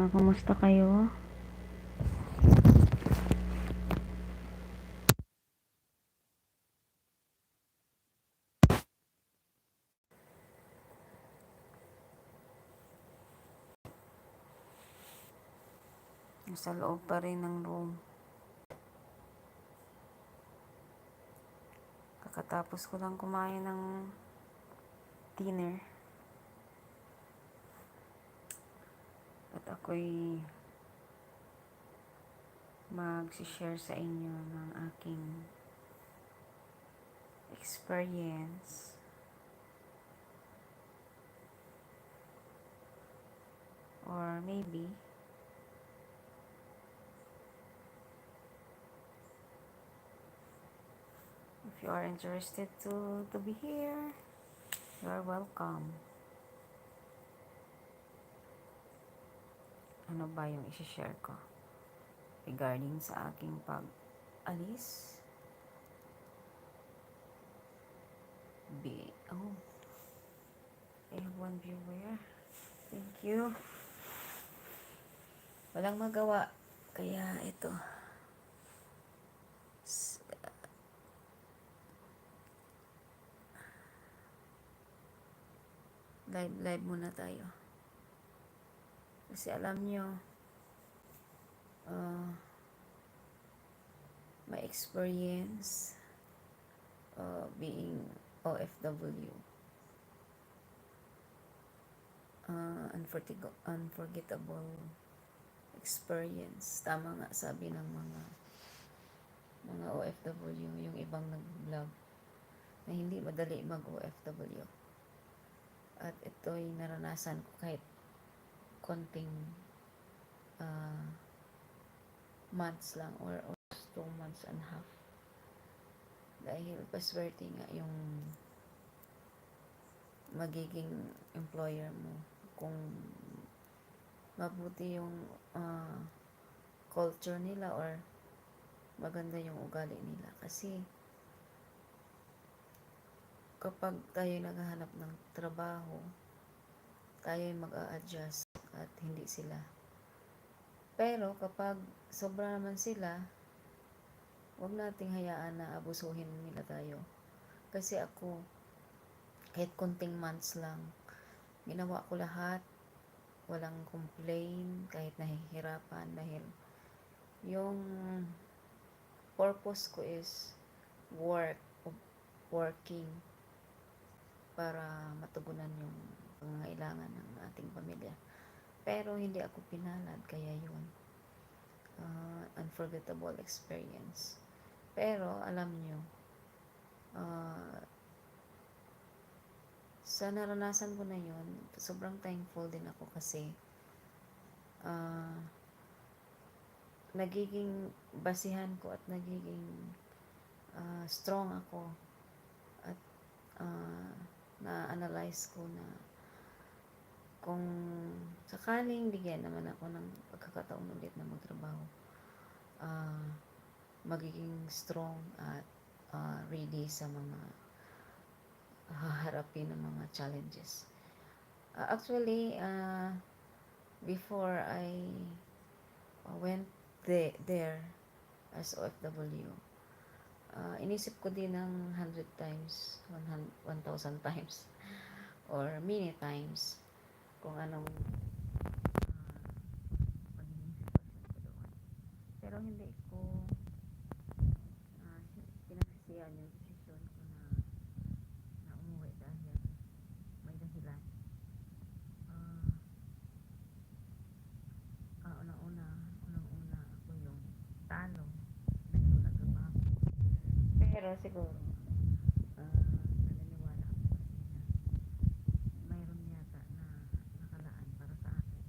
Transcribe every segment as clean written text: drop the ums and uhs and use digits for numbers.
Kumusta kayo? Nasa loob pa rin ng room. Kakatapos ko lang kumain ng dinner. At ako'y mag-share sa inyo ng aking experience or maybe if you are interested to be here, you are welcome. Ano ba yung i-share ko regarding sa aking pag-alis? I have one viewer. Thank you. Walang magawa. Kaya ito. Live muna tayo. Kasi alam nyo, my experience being OFW. Unforgettable experience. Tama nga sabi ng mga OFW, yung ibang nag-vlog, na hindi madali mag-OFW. At ito'y naranasan ko kahit konting months lang or 2.5 months. Dahil paswerte nga yung magiging employer mo kung mabuti yung culture nila or maganda yung ugali nila. Kasi kapag tayo naghahanap ng trabaho, tayo mag-a-adjust at hindi sila. Pero kapag sobra naman sila, huwag nating hayaan na abusuhin nila tayo. Kasi ako, kahit konting months lang, ginawa ko lahat, walang complain, kahit nahihirapan, dahil yung purpose ko is working para matugunan yung pangangailangan ng ating pamilya. Pero hindi ako pinalad, kaya yun, unforgettable experience. Pero alam nyo, sa naranasan ko na yun, sobrang thankful din ako kasi nagiging basihan ko at nagiging strong ako at na-analyze ko na kung sakaling bigyan naman ako ng pagkakataon ulit na magtrabaho, magiging strong at ready sa mga haharapin ng mga challenges. Actually, before I went there as OFW, inisip ko din ng 100 times, 1,000 times, or many times, kung anong magiging sitwasyon ko doon. Pero hindi ko pinagsisihan yung desisyon ko na umuwi dahil may dahilan. Unang-una ako yung talo dahil wala trabaho. Pero siguro naniniwala ako kasi na mayroon yata na nakalaan para sa akin.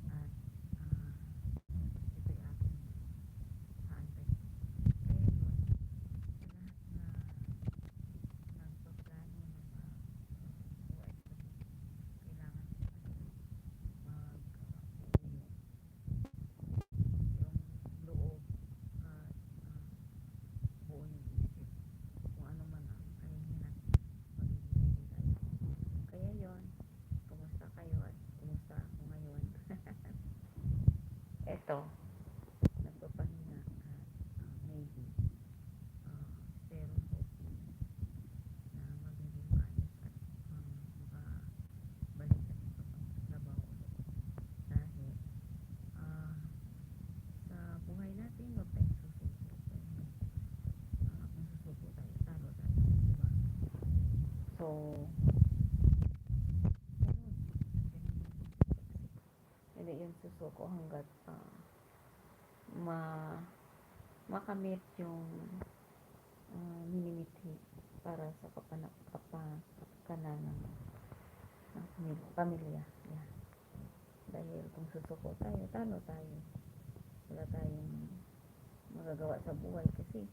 At ito'y aking haantay. Kaya yun, sa lahat na nagpaplano na OFW, kailangan ko kasi mag-uwi yung loob at buo yung isip. ito, nagpapahinga at maybe pero hope na magiging maayos at makabalik at makapagtrabaho ulit. Dahil sa buhay natin, huwag tayong susuko. Kung susuko tayo, talo tayo. Diba? So, hindi yung susuko hanggat makamit yung minimithi para sa kapakanan ng pamilya. Yeah. Dahil kung susuko tayo, talo tayo. Wala tayong magagawa sa buhay kasi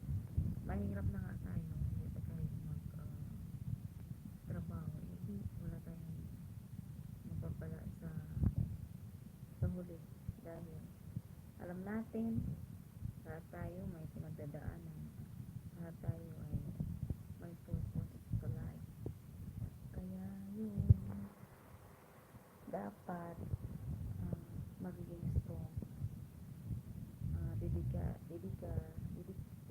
mahirap na nga tayo. Hindi pa tayo trabaho. Hindi, wala tayong mapapala sa huli. Dahil alam natin, lahat tayo may pinagdadaanan. Lahat tayo ay may purpose sa life. Kaya yun, dapat magiging strong,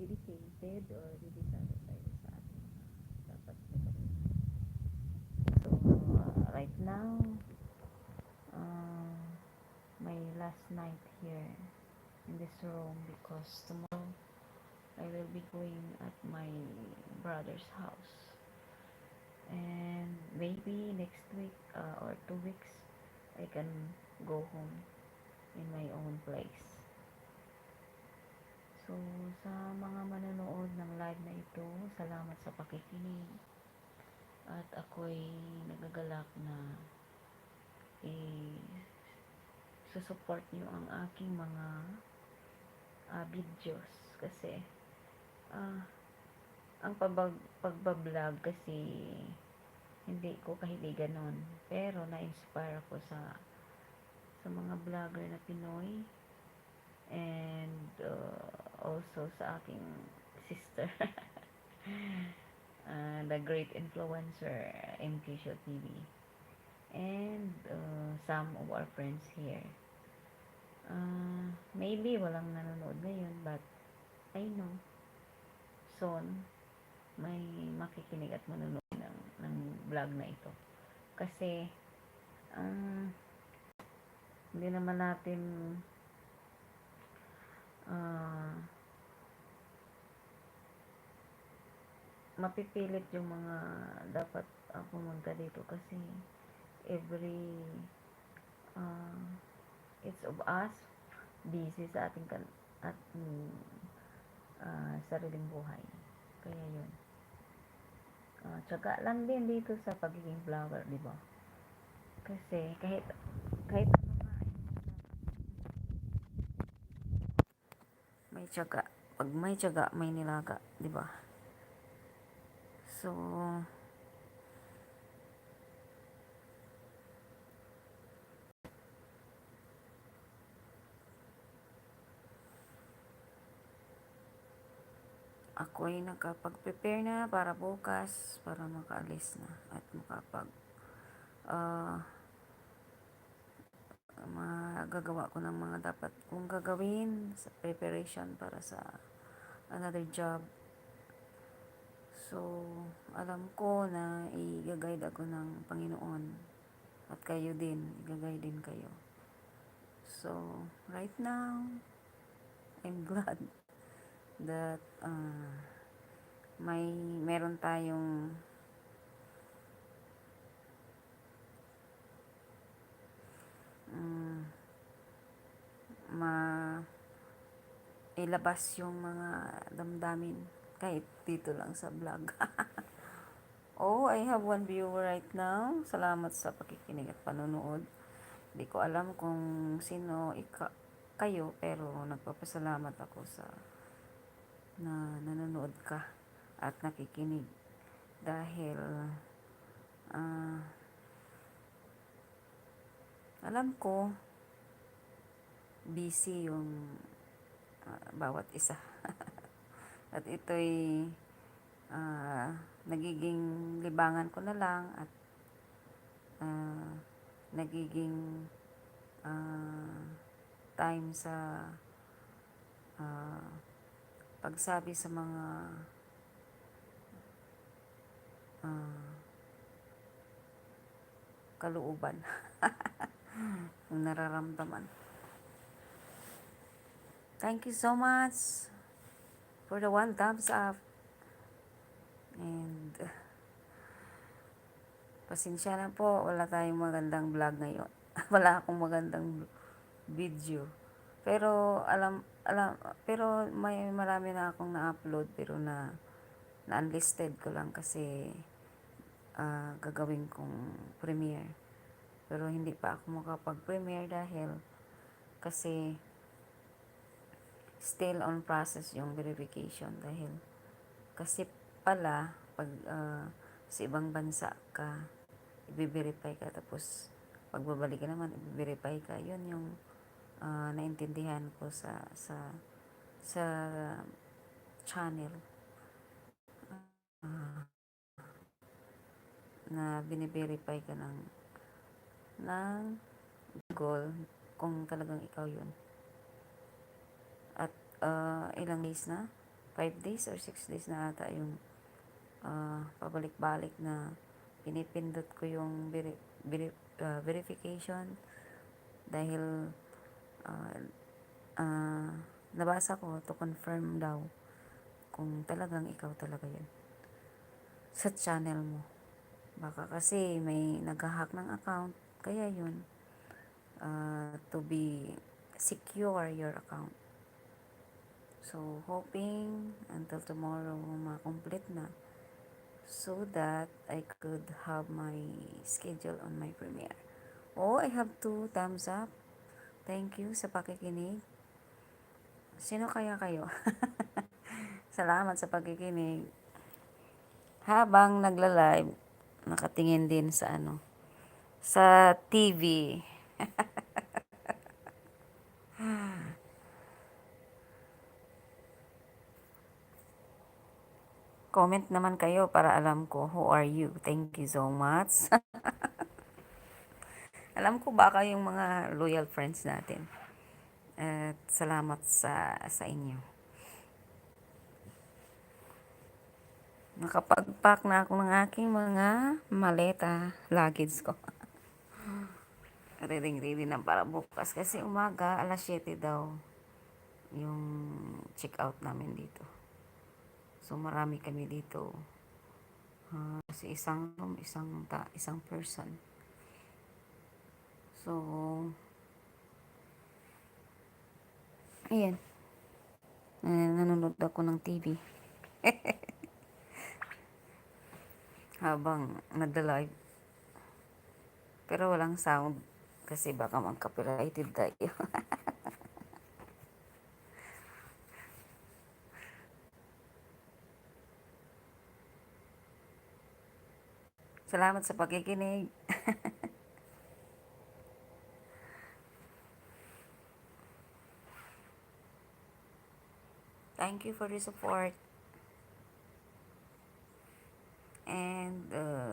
dedicated or dedicado tayo sa ating dapat na gawin. So, right now, my last night here in this room because tomorrow I will be going at my brother's house. And maybe next week or 2 weeks, I can go home in my own place. So, sa mga manonood ng live na ito, salamat sa pakikinig. At ako'y nagagalak na susupport nyo ang aking mga videos. Kasi, ang pagbablog kasi hindi ko kahiligan nun. Pero na-inspire ako sa mga vlogger na Pinoy and also sa aking sister the great influencer MK Show TV and some of our friends here. Maybe walang nanonood ngayon but I know soon may makikinig at manonood ng vlog na ito kasi hindi naman natin mapipilit yung mga dapat pumunta dito kasi every each of us busy sa ating sariling buhay. Kaya yun, tsaga lang din dito sa pagiging vlogger, di ba? Kasi kahit ano nga may tsaga. Pag may tsaga, may nilaga, di ba? So, ako ay nakapag-prepare na para bukas, para makaalis na at magagawa ko ng mga dapat kong gagawin sa preparation para sa another job. So, alam ko na i-guide ako ng Panginoon at kayo din, i-guide din kayo. So, right now, I'm glad that meron tayong ilabas yung mga damdamin kahit dito lang sa vlog. Oh, I have one viewer right now. Salamat sa pakikinig at panonood. Hindi ko alam kung sino kayo, pero nagpapasalamat ako sa na nanonood ka at nakikinig. Dahil alam ko busy yung bawat isa. At ito'y nagiging libangan ko na lang at nagiging time sa uh, pagsabi sa mga uh, kalooban ng nararamdaman. Thank you so much for the 1 thumbs up. And pasensya na po, wala tayong magandang vlog ngayon. Wala akong magandang video. Pero pero may marami na akong na-upload pero na-unlisted ko lang kasi gagawin kong premiere. Pero hindi pa ako makapag-premiere dahil kasi still on process yung verification dahil kasi pala pag sa ibang bansa ka i-verify ka tapos pagbabalik ka naman i-verify ka, yun yung naintindihan ko sa channel na bine-verify ka ng Google kung talagang ikaw yun. At ilang days na? 5 days or 6 days na ata yung pabalik-balik na pinipindot ko yung verification dahil nabasa ko to confirm daw kung talagang ikaw talaga yun sa channel mo. Baka kasi may nag-hack ng account, kaya yun to be secure your account. So hoping until tomorrow ma-complete na so that I could have my schedule on my premiere. Oh, I have 2 thumbs up. Thank you sa pakikinig. Sino kaya kayo? Salamat sa pakikinig. Habang nagla-live, nakatingin din sa sa TV. Comment naman kayo para alam ko who are you. Thank you so much. Alam ko baka yung mga loyal friends natin. At salamat sa inyo. Nakapag-pack na ako ng aking mga maleta, luggage ko. Ready na para bukas kasi umaga, alas 7 daw yung check out namin dito. So marami kami dito. Kasi isang room, isang person. So ayan. Nanonood ako ng TV. Habang nagda-live. Pero walang sound kasi baka mag-copyrighted tayo. Salamat sa pakikinig. Thank you for the support. And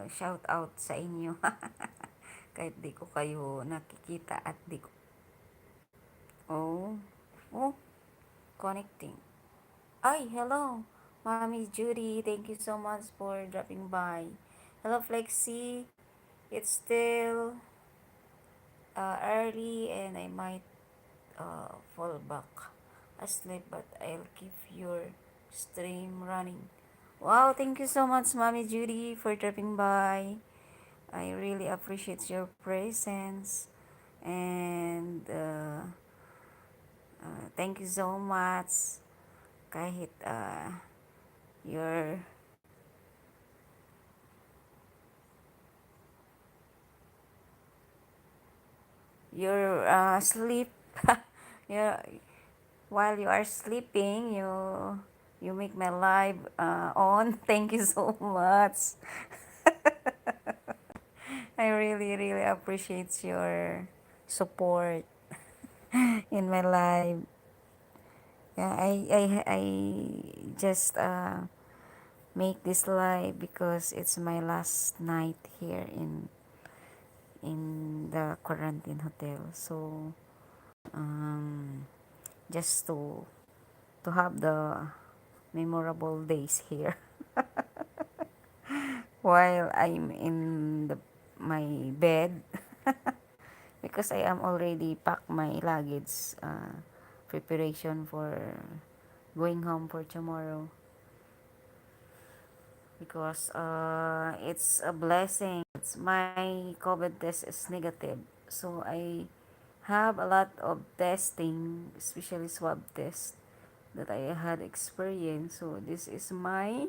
shout out sa inyo. Kahit di ko kayo nakikita at di ko. Oh, connecting. Ay, hello. Mommy Judy, thank you so much for dropping by. Hello, Flexi. It's still early and I might fall back asleep, but I'll keep your stream running. Wow, thank you so much, Mommy Judy, for dropping by. I really appreciate your presence. And thank you so much. Kahit your sleep your while you are sleeping, you make my live on. Thank you so much. I really appreciate your support in my life. Yeah, I just make this live because it's my last night here in the quarantine hotel. So um, just to have the memorable days here while I'm in my bed because I am already packed my luggage preparation for going home for tomorrow because it's a blessing. It's my COVID test is negative, so I have a lot of testing, especially swab test that I had experience. So this is my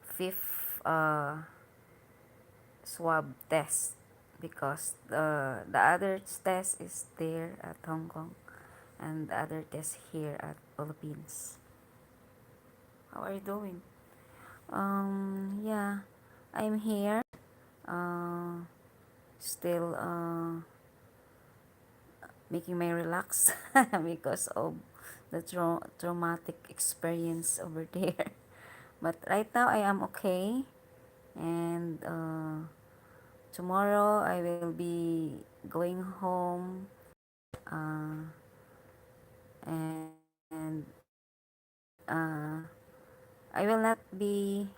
fifth swab test because the other test is there at Hong Kong and the other test here at Philippines. How are you doing? Yeah, I'm here. Uh, still making me relax because of the traumatic experience over there. But right now I am okay, and tomorrow I will be going home, uh, and I will not be.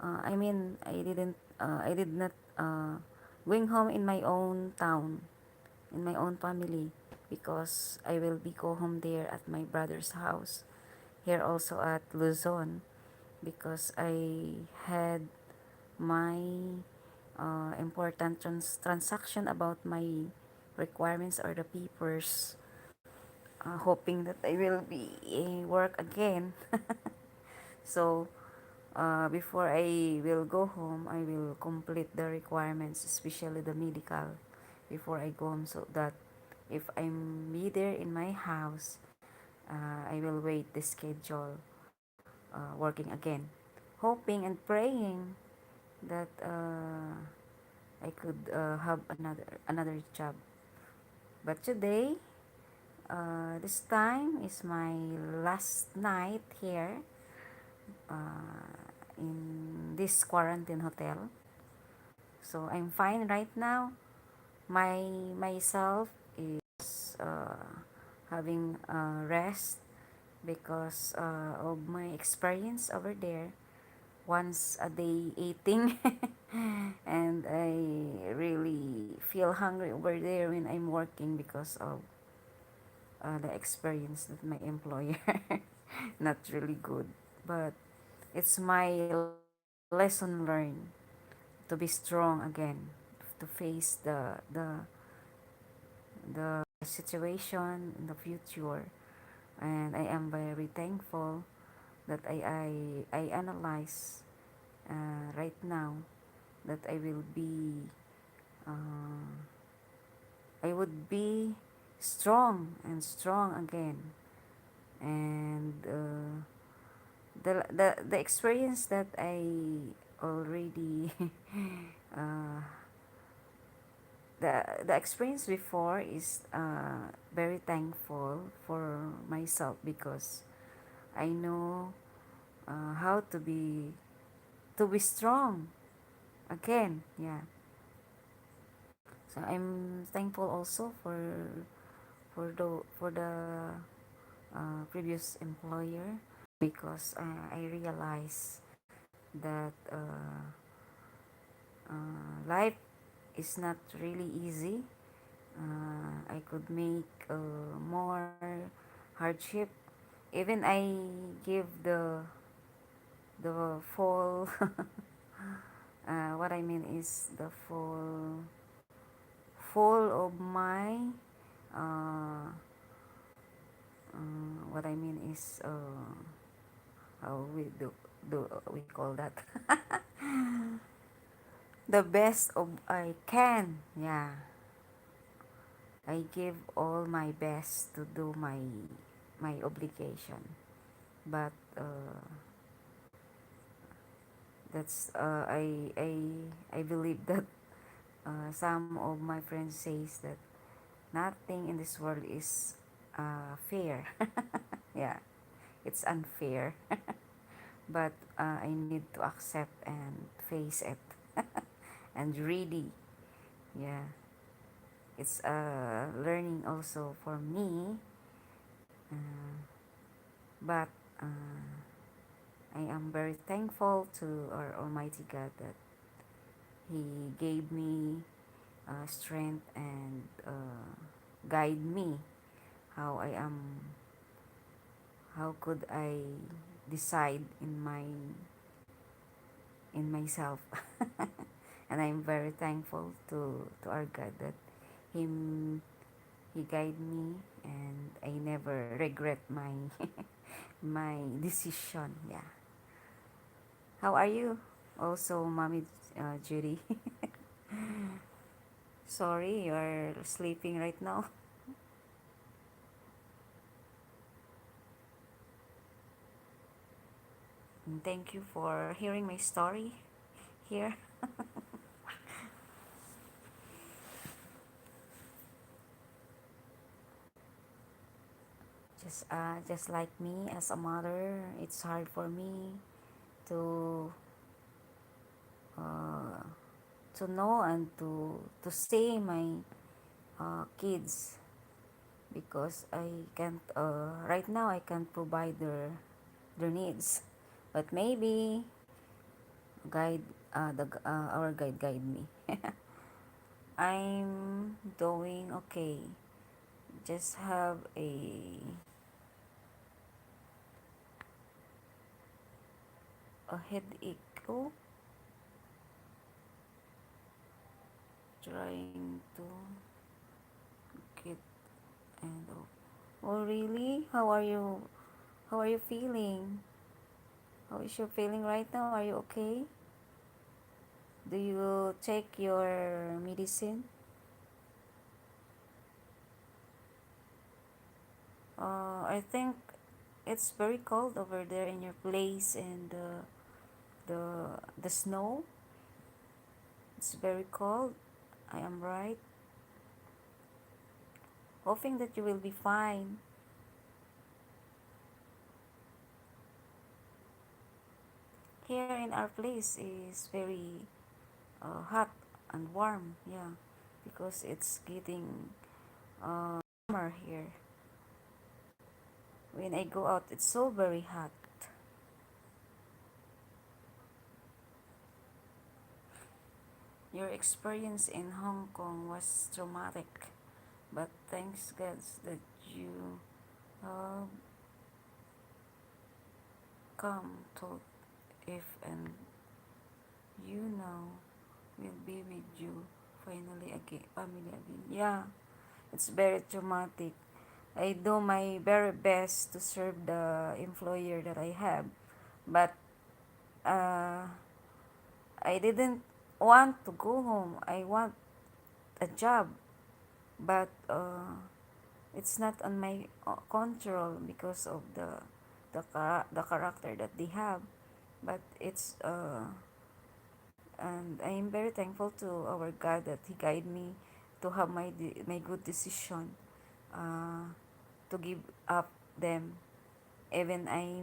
I did not going home in my own town, in my own family, because I will be go home there at my brother's house, here also at Luzon, because I had my important transaction about my requirements or the papers, hoping that I will be work again. So before I will go home, I will complete the requirements, especially the medical, before I go home, so that if I'm be there in my house, I will wait the schedule, working again, hoping and praying that I could have another job. But today, this time is my last night here in this quarantine hotel. So I'm fine right now. My myself is having rest because of my experience over there. Once a day eating, and I really feel hungry over there when I'm working because of the experience that my employer not really good, but it's my lesson learned to be strong again, to face the situation in the future. And I am very thankful that I analyze right now that uh, I would be strong and strong again. And the experience that I already uh, the experience before is very thankful for myself because I know how to be strong again. Yeah. So I'm thankful also for the previous employer because I realize that life is not really easy. I could make more hardship. Even I give the full what I mean is the full of my uh, what I mean is how we do we call that the best of I can. Yeah, I give all my best to do my obligation, but that's I believe that some of my friends says that nothing in this world is fair. Yeah, it's unfair, but I need to accept and face it and ready. Yeah, it's a learning also for me. Uh, but I am very thankful to our Almighty God that He gave me strength and guide me how I am, how could I decide in myself. And I'm very thankful to our God that him he guide me, and I never regret my my decision. Yeah. How are you? Also, Mommy Judy. Sorry, you're sleeping right now. And thank you for hearing my story here. Just like me as a mother, it's hard for me to uh, to know and to see my kids, because I can't right now I can't provide their needs, but maybe guide our guide me. I'm doing okay. Just have a headache. Oh, trying to get and oh, oh really? How are you feeling? How is your feeling right now? Are you okay? Do you take your medicine? I think it's very cold over there in your place, and the snow. It's very cold. I am right. Hoping that you will be fine. Here in our place is very hot and warm. Yeah, because it's getting summer here. When I go out, it's so very hot. Your experience in Hong Kong was traumatic, but thanks God that you uh, come to, if and you know will be with you finally again, family again. Yeah, it's very traumatic. I do my very best to serve the employer that I have, but uh, I didn't want to go home. I want a job, but it's not on my control because of the character that they have. But it's and I am very thankful to our God that He guide me to have my good decision, uh, to give up them. Even I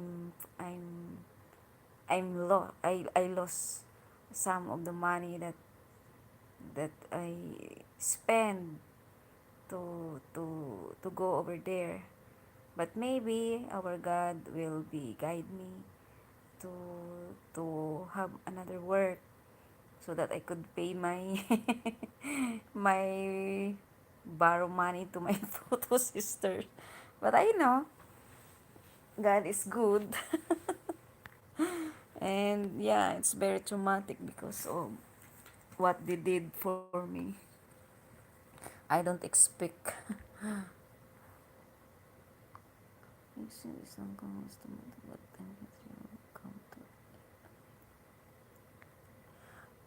lost some of the money that I spend to go over there. But maybe our God will be guide me to to have another work, so that I could pay my my borrow money to my two sisters. But I know God is good. And yeah, it's very traumatic because of what they did for me. I don't expect.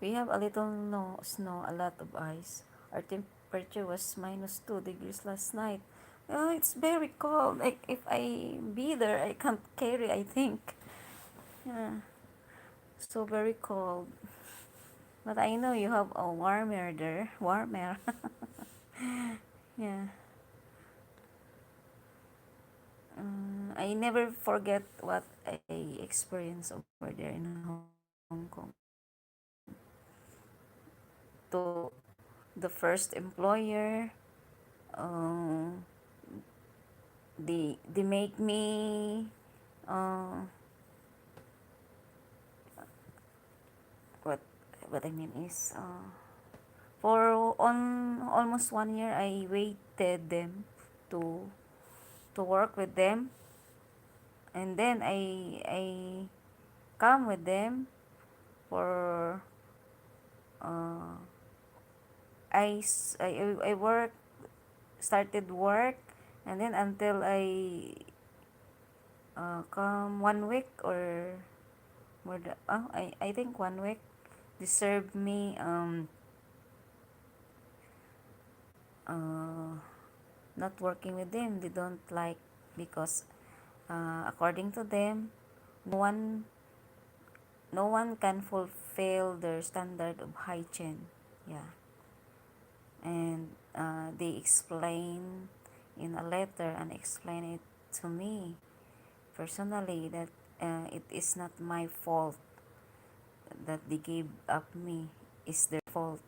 We have a little no snow, a lot of ice. Our temperature was -2 degrees last night. It's very cold. Like if I be there, I can't carry, I think. Yeah, so very cold. But I know you have a warmer there. Warmer. Yeah. I never forget what I experienced over there in Hong Kong. To the first employer, uh, they make me, uh, what what I mean is, for on almost 1 year I waited them to work with them, and then I come with them for, uh, I work started work, and then until I, come 1 week or more I think 1 week, they served me, uh, not working with them. They don't like, because, according to them, no one no one can fulfill their standard of hygiene. Yeah. And, they explain in a letter and explain it to me personally that, it is not my fault that they gave up me, is their fault.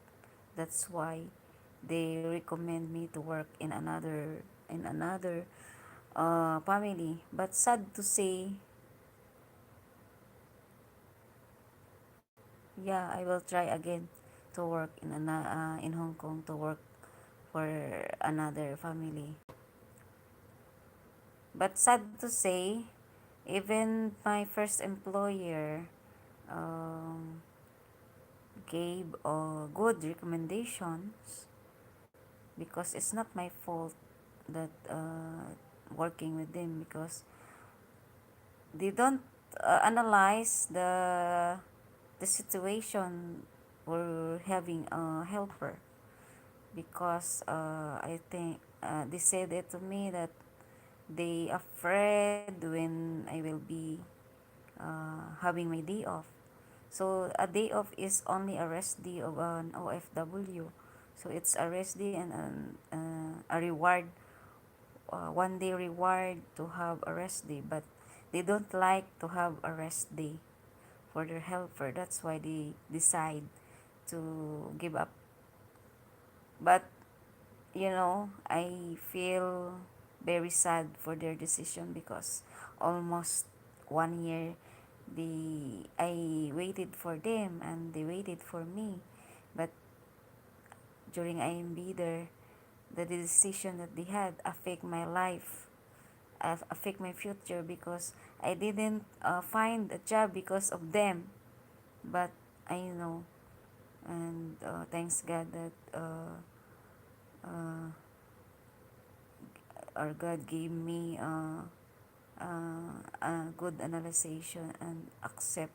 That's why they recommend me to work in another, family. But sad to say, yeah, I will try again to work in Hong Kong, to work for another family. But sad to say, even my first employer, um, gave, good recommendations, because it's not my fault that, working with them, because they don't, analyze the situation we're having a helper. Because, I think, they said it to me that they afraid when I will be, having my day off. So a day off is only a rest day of an OFW. So it's a rest day and a reward, 1 day reward to have a rest day. But they don't like to have a rest day for their helper. That's why they decide to give up. But, I feel very sad for their decision, because almost 1 year, I waited for them and they waited for me. But during IMB there, the decision that they had affect my life, affect my future, because I didn't, find a job because of them. But I know, and, thanks God that, uh, our God gave me, a good analysis and accept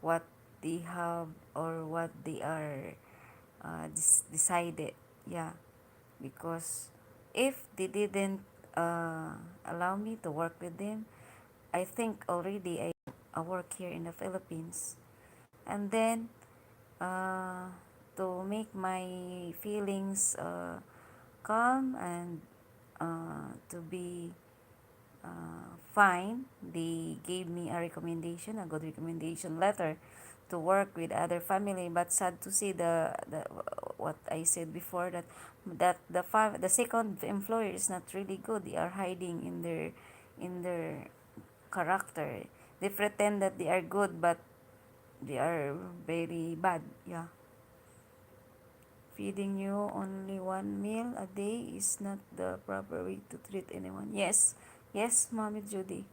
what they have, or what they are, decided. Yeah, because if they didn't, allow me to work with them, I think already I work here in the Philippines. And then, uh, to make my feelings, calm, and, to be, fine, they gave me a good recommendation letter to work with other family. But sad to see, the what I said before, that the second employer is not really good. They are hiding in their character. They pretend that they are good, but they are very bad. Yeah. Feeding you only one meal a day is not the proper way to treat anyone. Yes, yes, Mommy Judy.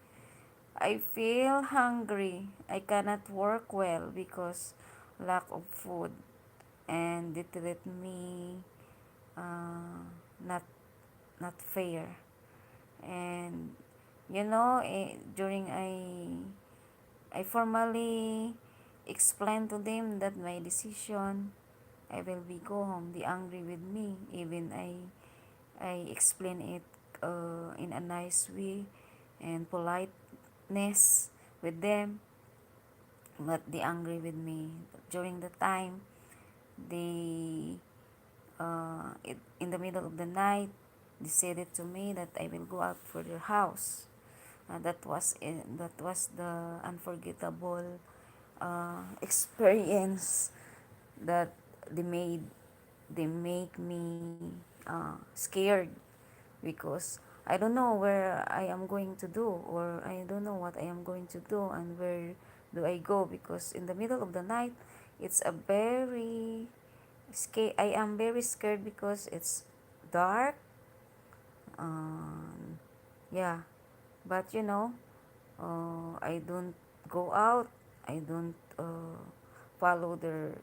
I feel hungry. I cannot work well because lack of food, and they treat me, uh, not not fair. And, during I formally explained to them that my decision, I will be go home. They angry with me. Even I explain it, in a nice way and politeness with them, but they angry with me. During the time, they, in the middle of the night, they said it to me that I will go out for their house. That was the unforgettable, experience that they made they make me scared because I don't know where I am going to do, or I don't know what I am going to do, and where do I go, because in the middle of the night it's a very I am very scared because it's dark. um, yeah, but I don't go out. I don't follow their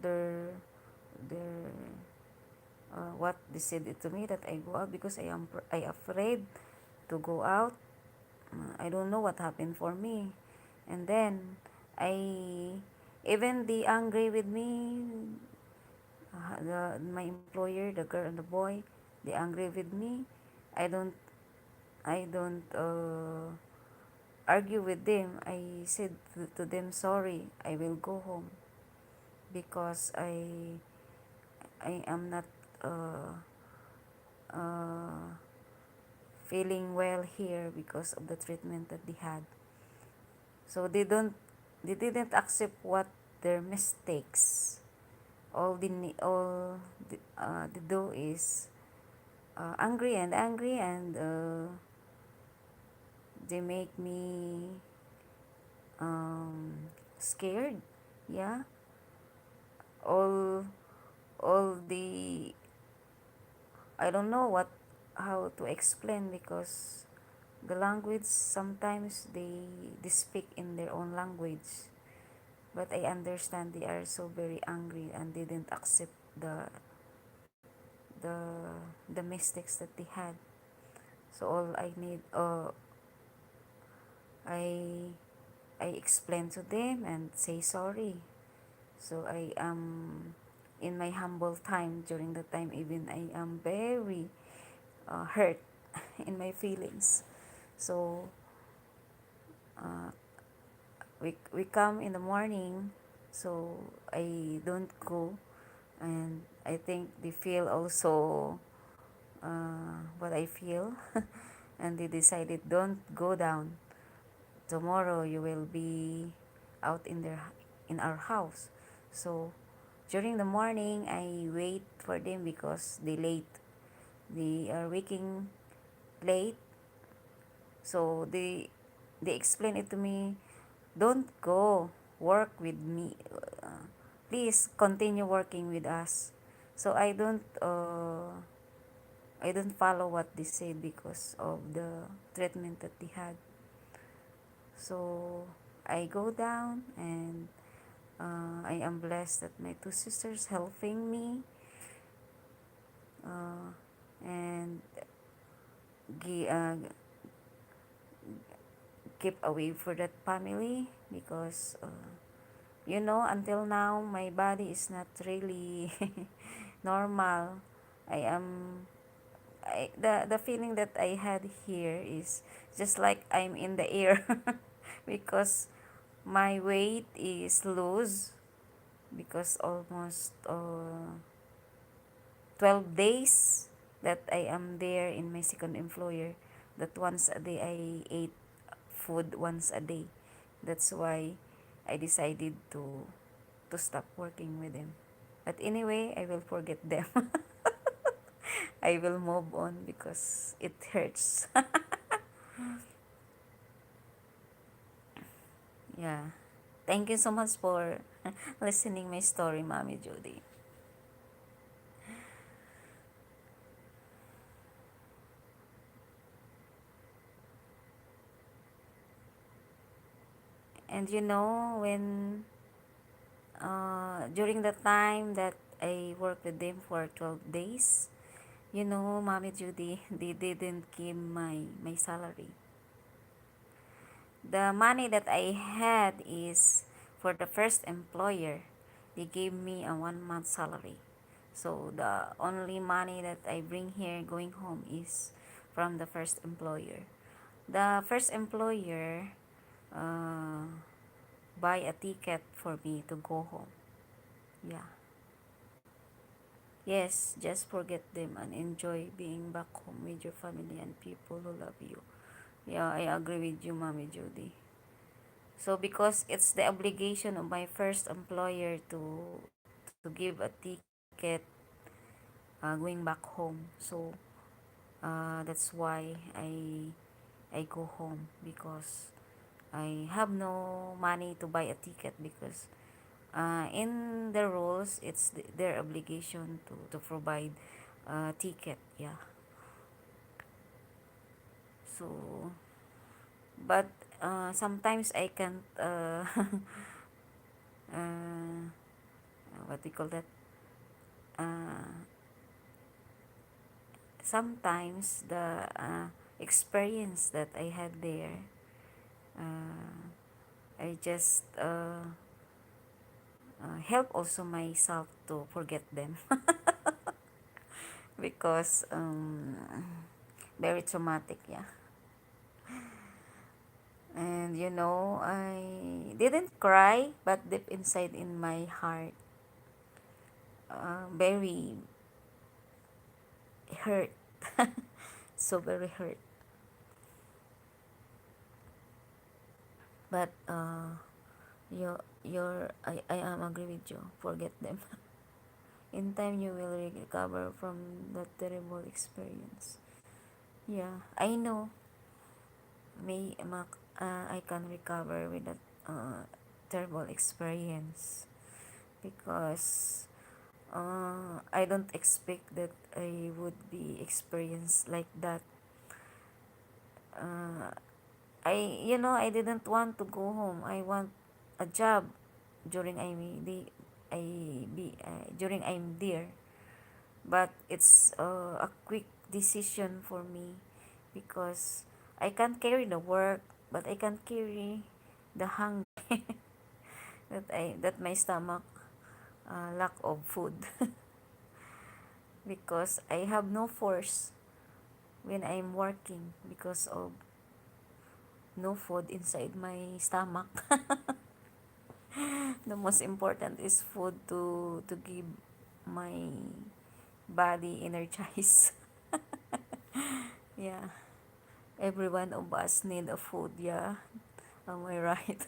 their what they said it to me, that I go out, because I afraid to go out. I don't know what happened for me. And then I even the angry with me, my employer, the girl and the boy, they angry with me. I don't I don't argue with them. I said to them, sorry, I will go home because I am not uh, uh, feeling well here because of the treatment that they had. So they didn't accept what their mistakes. All they do is angry and angry, and they make me um, scared. Yeah, all all the I don't know what how to explain, because the language sometimes they speak in their own language, but I understand they are so very angry and they didn't accept the the mistakes that they had. So all I need I I explain to them and say sorry. So I am in my humble time. During the time, even I am very hurt in my feelings. So uh, we come in the morning, so I don't go, and I think they feel also what I feel, and they decided, don't go down. Tomorrow you will be out in our house. So during the morning, I wait for them because they late. They are waking late, so they explain it to me. Don't go, work with me. Please continue working with us. So I don't follow what they said because of the treatment that they had. So I go down, and I am blessed that my two sisters helping me, uh, and keep away for that family, because until now my body is not really normal. I am the feeling that I had here is just like I'm in the air because my weight is loose, because almost 12 days that I am there in my second employer, that once a day I ate food once a day. That's why I decided to stop working with them. But anyway, I will forget them. I will move on because it hurts. Yeah. Thank you so much for listening my story, Mommy Judy. And when during the time that I worked with them for 12 days, Mommy Judy, they didn't give my salary. The money that I had is for the first employer. They gave me a 1 month salary. So the only money that I bring here going home is from the first employer. The first employer uh, buy a ticket for me to go home. Yeah. Yes, just forget them and enjoy being back home with your family and people who love you. Yeah, I agree with you, Mommy Judy. So because it's the obligation of my first employer to give a ticket going back home. So that's why I go home, because I have no money to buy a ticket, because in the rules it's their obligation to provide ticket. Yeah. So but sometimes I can't uh, what do you call that, uh, sometimes the experience that I had there, uh, I just help also myself to forget them because very traumatic. Yeah. And I didn't cry, but deep inside in my heart, very hurt. So very hurt. But I am agree with you. Forget them. In time, you will recover from that terrible experience. Yeah, I know. I can recover with that terrible experience, because I don't expect that I would be experienced like that. Uh, I didn't want to go home. I want a job during during I'm there. But it's a quick decision for me, because I can't carry the work, but I can carry the hunger that my stomach lack of food because I have no force when I'm working because of no food inside my stomach. The most important is food to give my body energize. Yeah, every one of us need a food. Yeah, am I right?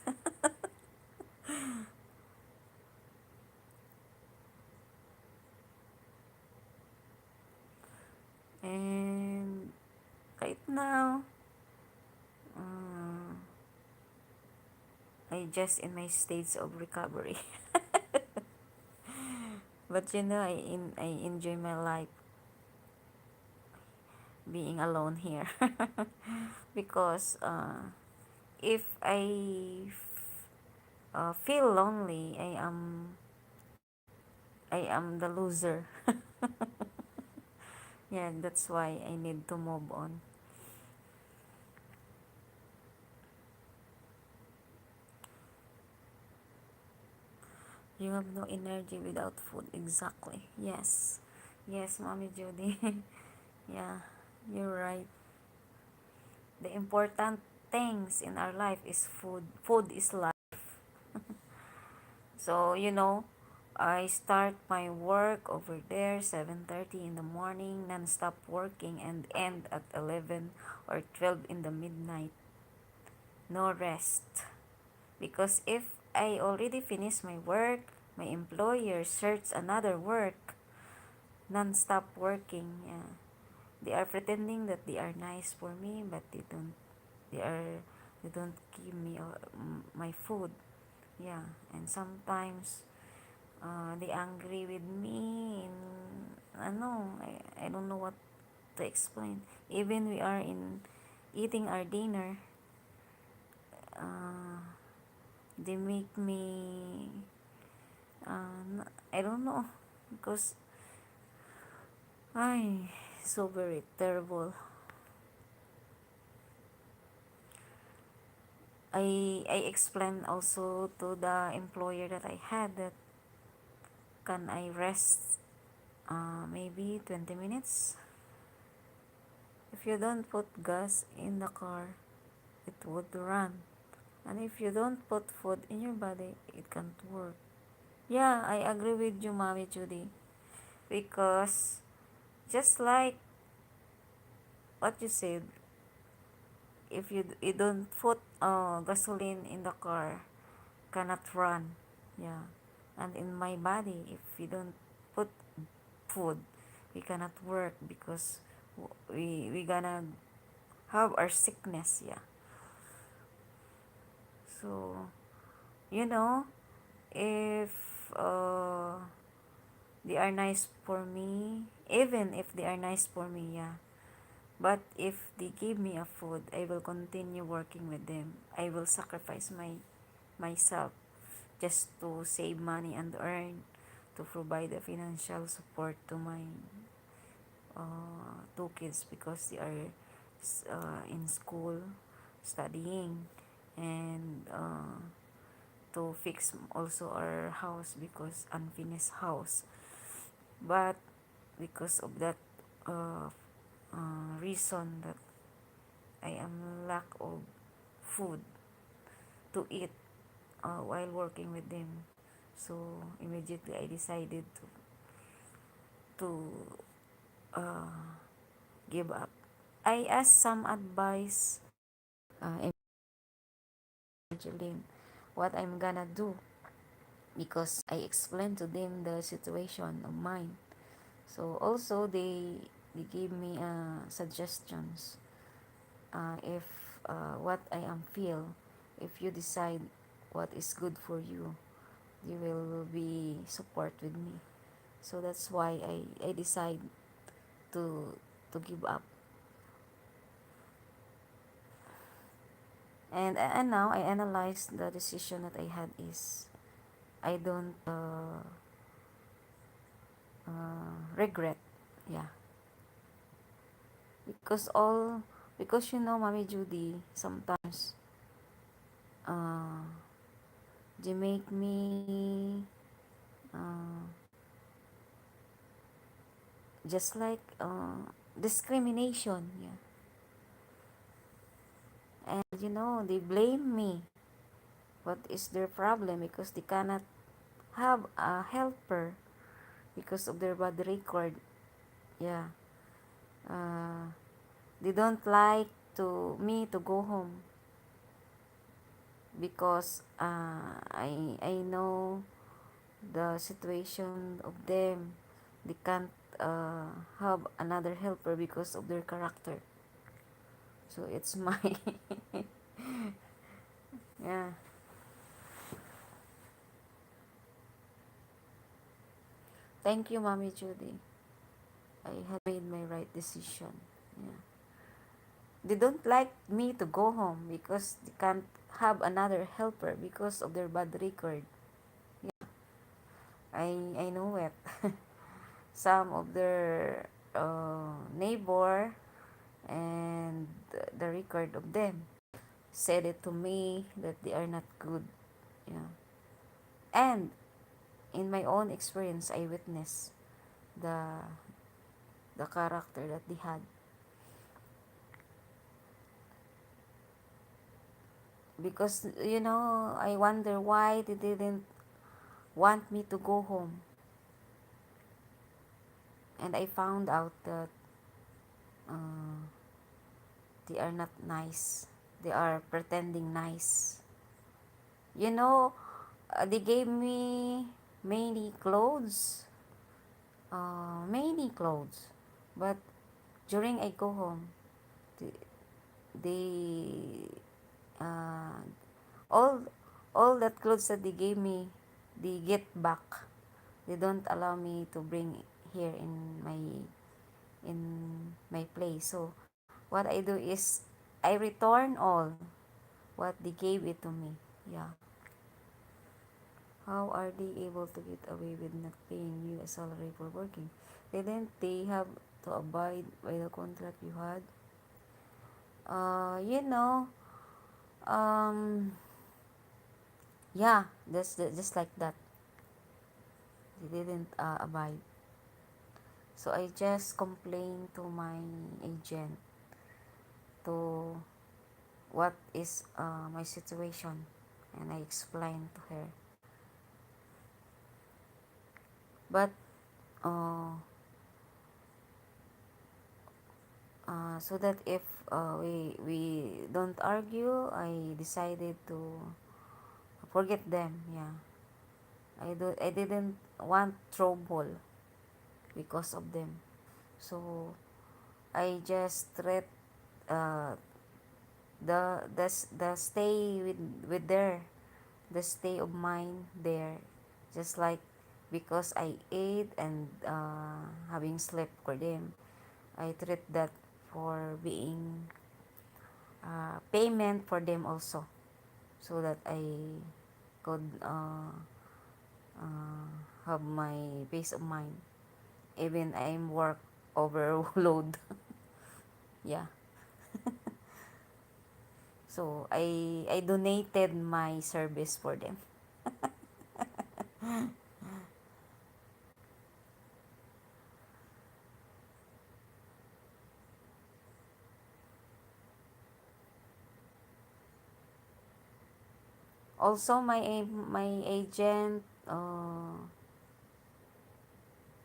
And right now, uh, I just in my states of recovery. But I enjoy my life being alone here. Because if feel lonely, I am the loser. Yeah, that's why I need to move on. You have no energy without food. Exactly. Yes. Yes, Mommy Judy. Yeah, you're right. The important things in our life is food. Food is life. So, I start my work over there 7:30 in the morning, non-stop working, and end at 11 or 12 in the midnight. No rest. Because if I already finish my work, my employer search another work, non-stop working. Yeah. They are pretending that they are nice for me, but they are they don't give me my food. Yeah, and sometimes they angry with me, and I don't know what to explain. Even we are in eating our dinner, uh, they make me I don't know, because I so very terrible. I explained also to the employer that I had that can I rest maybe 20 minutes. If you don't put gas in the car, it would run. And if you don't put food in your body, it can't work. Yeah, I agree with you, Mommy Judy. Because just like what you said, if you don't put gasoline in the car, cannot run. Yeah. And in my body, if you don't put food, we cannot work because we gonna have our sickness. Yeah. So you know, if uh, they are nice for me, even if they are nice for me, yeah. But if they give me a food, I will continue working with them. I will sacrifice myself just to save money and earn to provide the financial support to my two kids because they are in school studying, and to fix also our house because unfinished house. But because of that reason that I am lack of food to eat while working with them, so immediately I decided to give up. I asked some advice, Evangeline, what I'm gonna do because I explained to them the situation of mine. So also they gave me suggestions, if what I am feel, if you decide what is good for you, you will be support with me. So that's why I decide to give up. And now I analyze the decision that I had is I don't regret. Yeah. Because because Mommy Judy, sometimes uh, they make me just like discrimination. Yeah. And they blame me. What is their problem? Because they cannot have a helper because of their bad record. Yeah. Uh, they don't like to me to go home because I know the situation of them. They can't have another helper because of their character. So it's my yeah. Thank you, Mommy Judy. I had made my right decision. Yeah. They don't like me to go home because they can't have another helper because of their bad record. Yeah, I know it. Some of their neighbor and the record of them said it to me that they are not good. Yeah. And in my own experience, I witnessed the character that they had. Because I wonder why they didn't want me to go home. And I found out that uh, they are not nice. They are pretending nice. You know, they gave me many clothes, But during I go home, they, they uh, all all that clothes that they gave me, they get back. They don't allow me to bring here in my place. So what I do is I return all what they gave it to me. Yeah. How are they able to get away with not paying you a salary for working? Didn't they have to abide by the contract you had? Uh, you know, um, yeah, just like that. They didn't abide. So I just complained to my agent to what is my situation, and I explained to her. But uh, so that if we don't argue, I decided to forget them. Yeah, I didn't want trouble because of them. So I just treat uh, the stay with there, the stay of mine there, just like because I ate and having slept for them, I treat that for being payment for them also, so that I could uh, have my peace of mind even I'm work overload. Yeah. So I donated my service for them. Also my agent,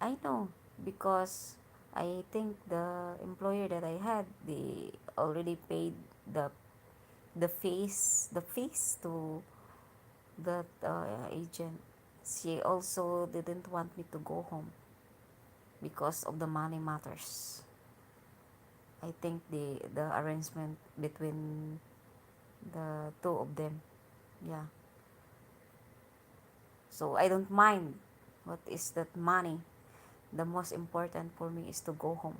I know, because I think the employer that I had, they already paid the the fees to that agent. She also didn't want me to go home because of the money matters. I think the arrangement between the two of them. Yeah. So I don't mind what is that money. The most important for me is to go home.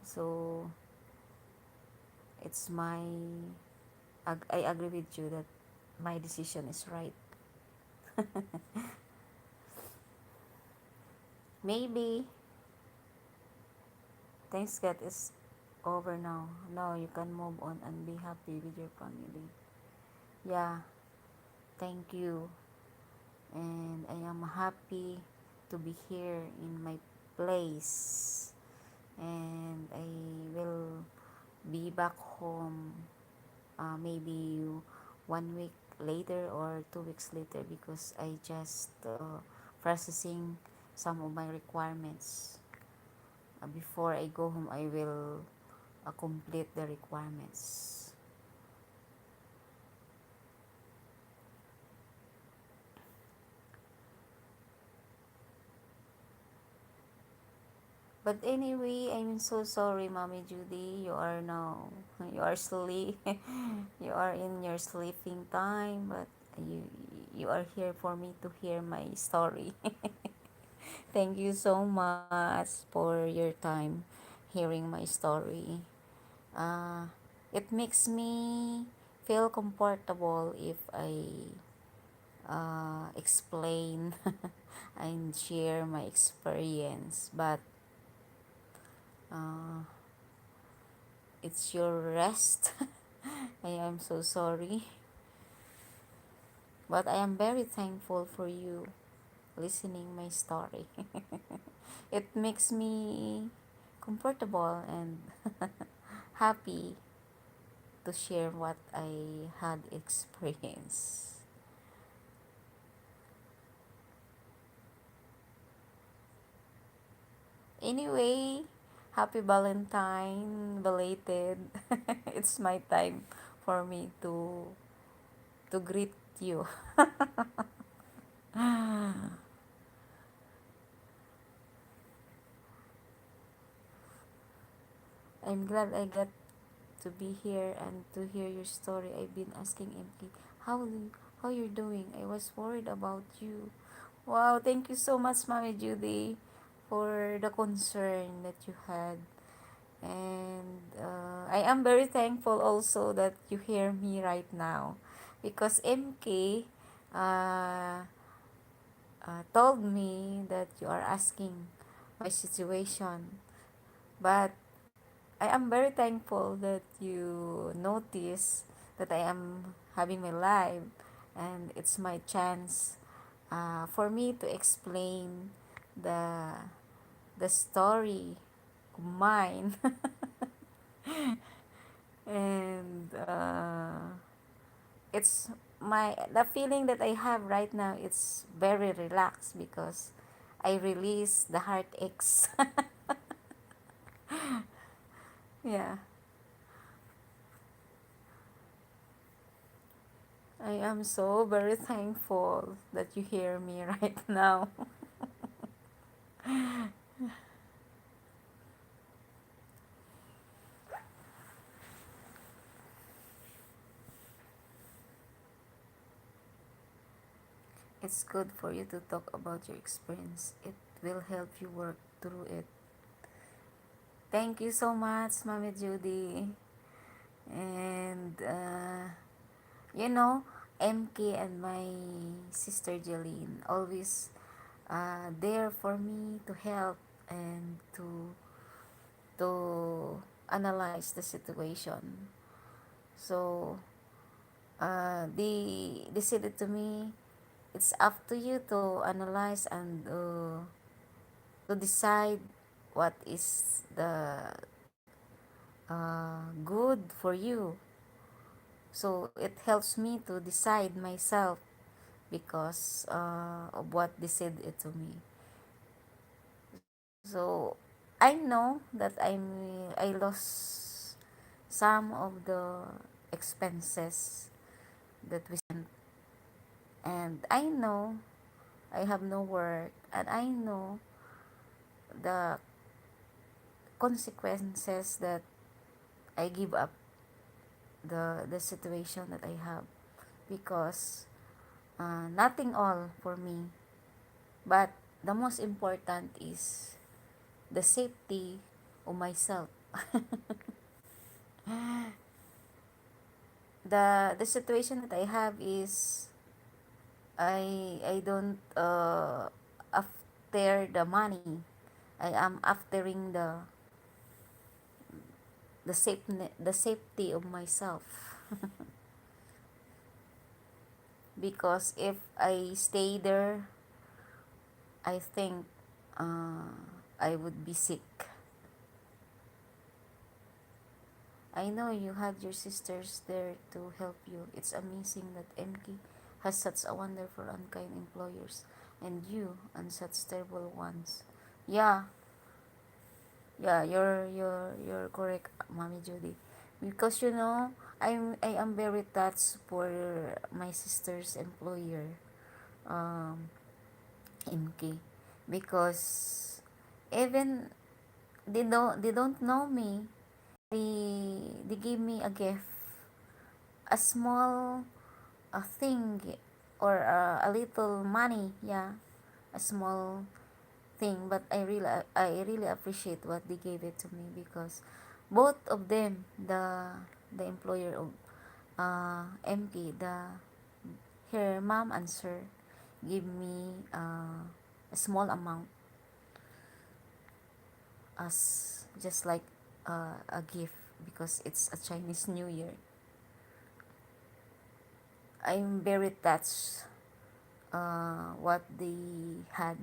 So it's my I agree with you that my decision is right. Maybe things get is over now. Now you can move on and be happy with your family. Yeah, thank you. And I am happy to be here in my place. And I will be back home maybe 1 week later or 2 weeks later, because I just processing some of my requirements. Before I go home, I will complete the requirements. But anyway, I'm so sorry, Mommy Judy. You are now, you are sleep, you are in your sleeping time, but you you are here for me to hear my story. Thank you so much for your time hearing my story. Uh, it makes me feel comfortable if I explain and share my experience. But uh, it's your rest. I am so sorry. But I am very thankful for you listening my story. It makes me comfortable and happy to share what I had experienced. Anyway, happy Valentine, belated. It's my time for me to greet you. I'm glad I got to be here and to hear your story. I've been asking MK, how you're doing? I was worried about you. Wow, thank you so much, Mommy Judy, for the concern that you had. And I am very thankful also that you hear me right now, because MK uh, told me that you are asking my situation. But I am very thankful that you notice that I am having my life, and it's my chance for me to explain the the story of mine. And it's my the feeling that I have right now, it's very relaxed because I release the heartaches. Yeah, I am so very thankful that you hear me right now. it's good for you to talk about your experience. It will help you work through it. Thank you so much, Mommy Judy. And, you know, MK and my sister Jeline always there for me to help and to analyze the situation. So, they said it to me, it's up to you to analyze and to decide what is the good for you. So it helps me to decide myself because of what they said it to me. So I know that I lost some of the expenses that we spent, and I know I have no work, and I know the consequences that I give up the situation that I have, because nothing all for me, but the most important is the safety of myself. The situation that I have is I don't after the money. I am aftering the safety of myself. Because if I stay there, I think uh, I would be sick. I know you had your sisters there to help you. It's amazing that MK has such a wonderful unkind employers, and you and such terrible ones. Yeah, yeah, you're correct, Mommy Judy. Because you know, I am very touched for my sister's employer, um, MK, because even they don't know me. They gave me a gift, a small a thing, or a little money, yeah, a small thing, but I really appreciate what they gave it to me, because both of them, the employer of MP, the her mom and sir, give me a small amount as just like a gift, because it's a Chinese New Year. I'm very touched what they had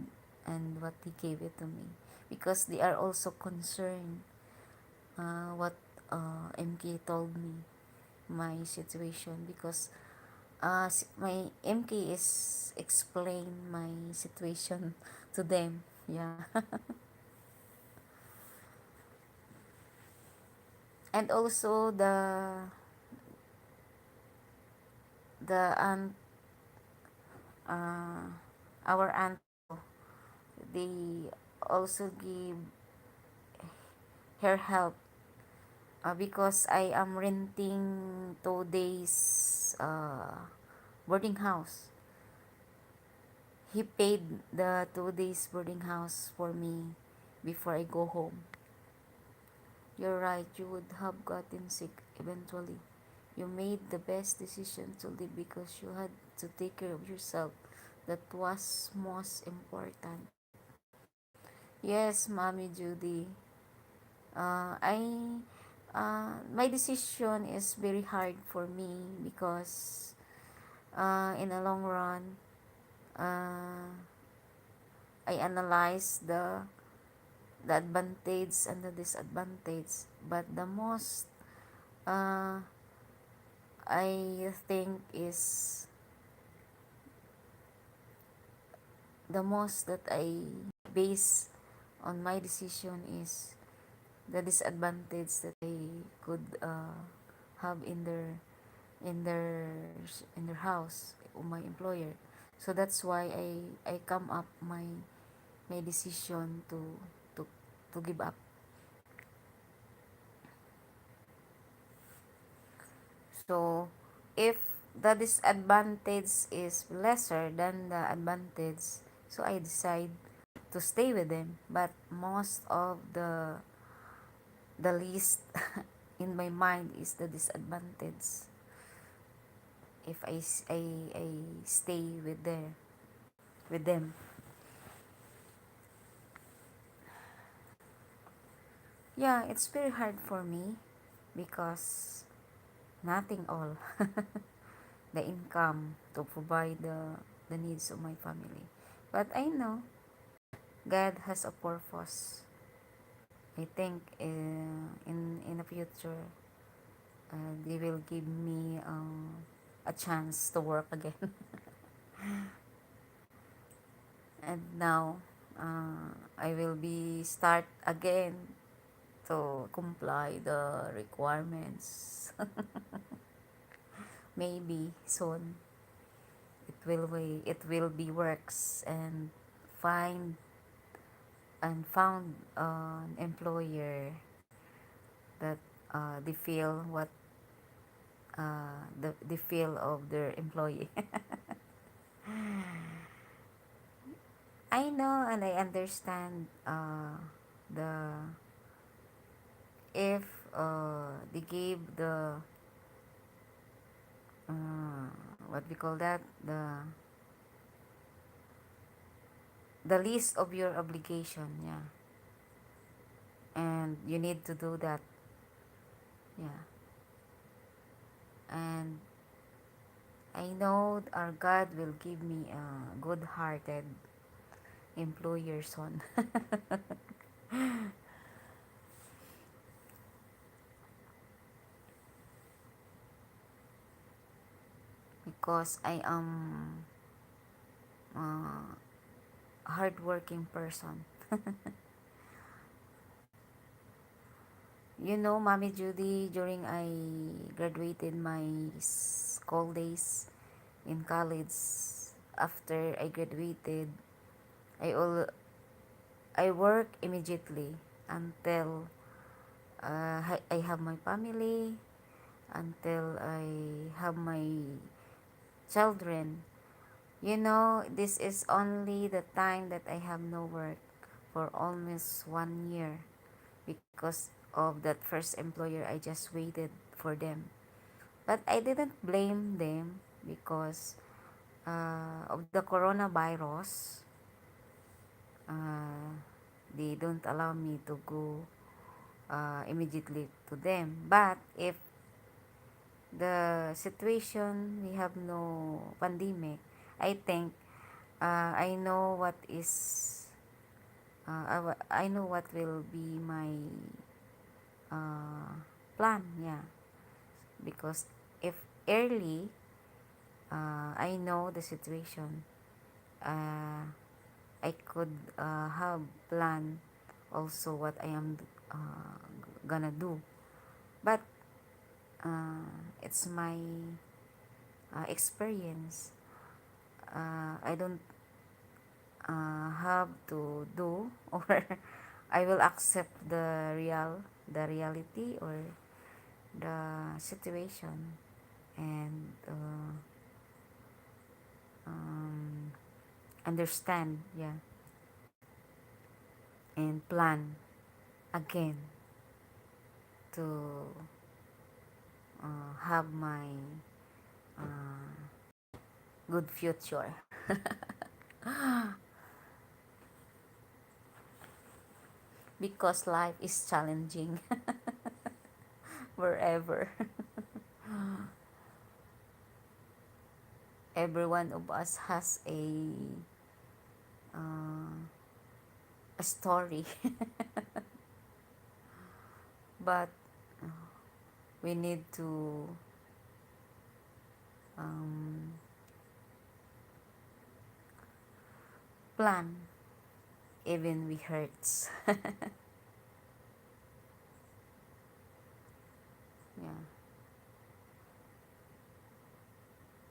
and what they gave it to me, because they are also concerned what MK told me my situation, because my MK is explain my situation to them, yeah. And also the aunt, uh, our aunt, they also give her help, because I am renting 2 days boarding house. He paid the 2 days boarding house for me before I go home. You're right, you would have gotten sick eventually. You made the best decision to leave because you had to take care of yourself. That was most important. Yes, Mommy Judy. I My decision is very hard for me, because in the long run, uh, I analyze the advantage and the disadvantage, but the most uh, I think is the most that I base on my decision is the disadvantage that I could have in their in their house of my employer. So that's why I come up my decision to to give up. So if the disadvantage is lesser than the advantage, so I decide to stay with them. But most of the least in my mind is the disadvantage if I stay with them. Yeah, it's very hard for me because nothing all the income to provide the needs of my family. But I know God has a purpose. I think in the future, they will give me a chance to work again. And now, I will be start again to comply the requirements. Maybe soon it will be works and find and found an employer that they feel what the feel of their employee. I know and I understand the if they gave uh, what we call that, the list of your obligation, yeah, and you need to do that, yeah. And I know our God will give me a good-hearted employer soon. Because I am a hardworking person. You know, Mommy Judy, during I graduated my school days in college, after I graduated, I all I work immediately until I have my family, until I have my children. You know, this is only the time that I have no work for almost 1 year because of that first employer. I just waited for them. But I didn't blame them because of the coronavirus. Uh, they don't allow me to go immediately to them. But if the situation we have no pandemic, I think I know what is I know what will be my uh, plan, yeah. Because if early, I know the situation, uh, I could have plan also what I am gonna do. But it's my experience. I don't have to do or I will accept the reality or the situation and um, understand, yeah, and plan again to have my uh, good future. Because life is challenging wherever. Every one of us has uh, a story. But we need to um, plan even we hurts. Yeah,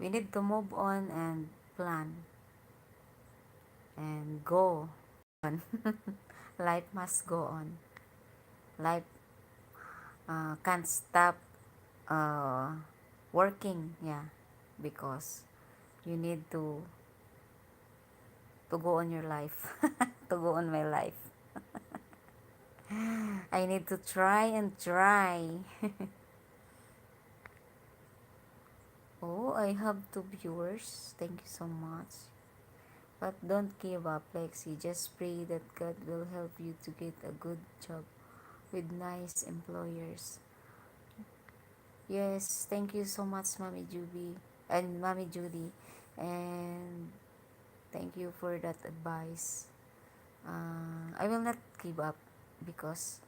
we need to move on and plan and go on. Life must go on. Life can't stop uh, working, yeah, because you need to go on your life, to go on my life. I need to try and try. Oh, I have 2 viewers. Thank you so much. But don't give up, Lexi. Just pray that God will help you to get a good job with nice employers. Yes, thank you so much, Mommy Juby and Mommy Judy. And thank you for that advice. I will not give up because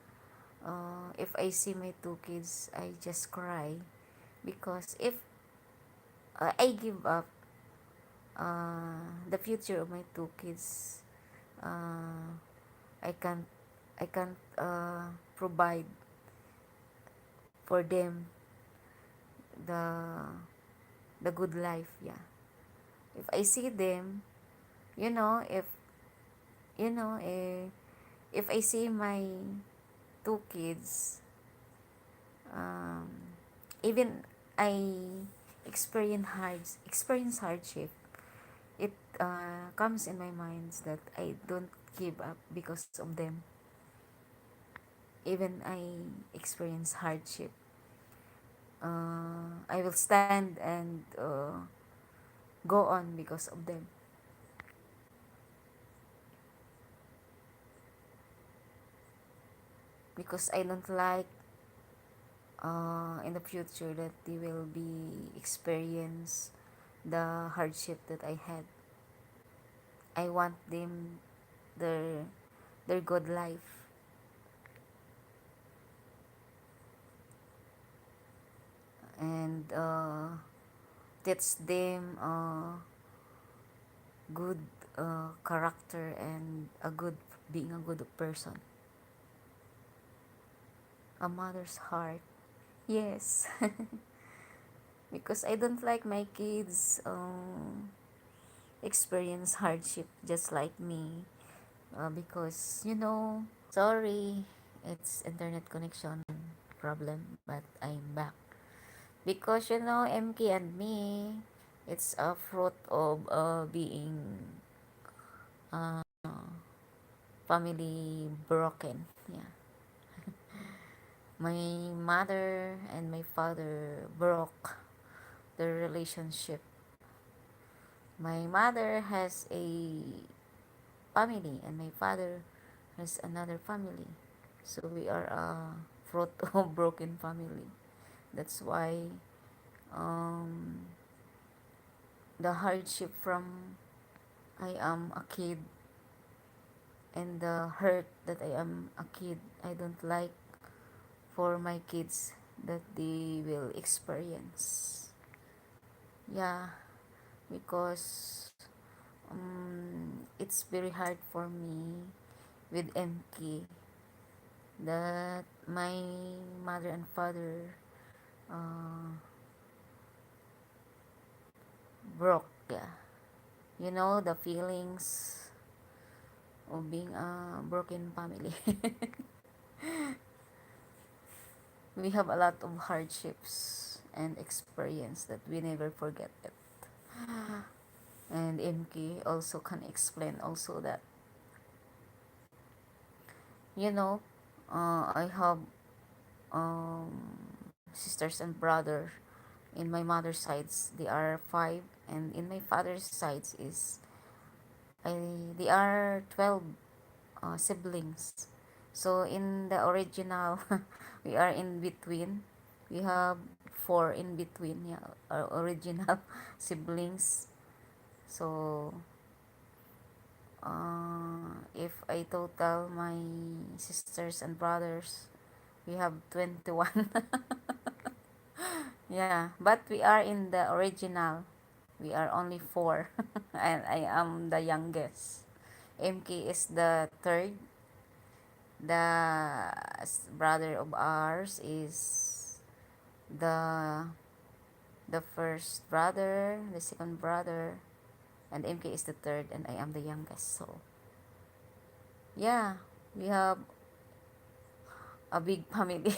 if I see my 2 kids, I just cry. Because if I give up, the future of my 2 kids, uh, I can't I can't provide for them the the good life. Yeah, if I see them, you know, you know eh, if I see my 2 kids, um, even I experience hardship, it comes in my mind that I don't give up because of them. Even I experience hardship, I will stand and go on because of them. Because I don't like in the future that they will be experience the hardship that I had. I want them their good life, and teach them good character and being a good person. A mother's heart. Yes. Because I don't like my kids experience hardship just like me. Because, sorry, it's internet connection problem, but I'm back. Because, MK and me, it's a fruit of being uh, family broken. Yeah. My mother and my father broke their relationship. My mother has a family and my father has another family. So we are a fruit of broken family. That's why um, the hardship from I am a kid and the hurt that I am a kid, I don't like for my kids that they will experience. Yeah, because it's very hard for me with MK that my mother and father uh, broke. Yeah, the feelings of being a broken family. We have a lot of hardships and experience that we never forget it. And MK also can explain also that you know I have sisters and brother. In my mother's sides they are 5, and in my father's sides is they are 12 siblings. So in the original, we are in between. We have 4 in between, yeah, our original siblings. So if I total my sisters and brothers, we have 21. Yeah, but we are in the original. We are only 4, and I am the youngest. MK is the third. The brother of ours is the first brother, the second brother, and MK is the third, and I am the youngest. So yeah, we have a big family.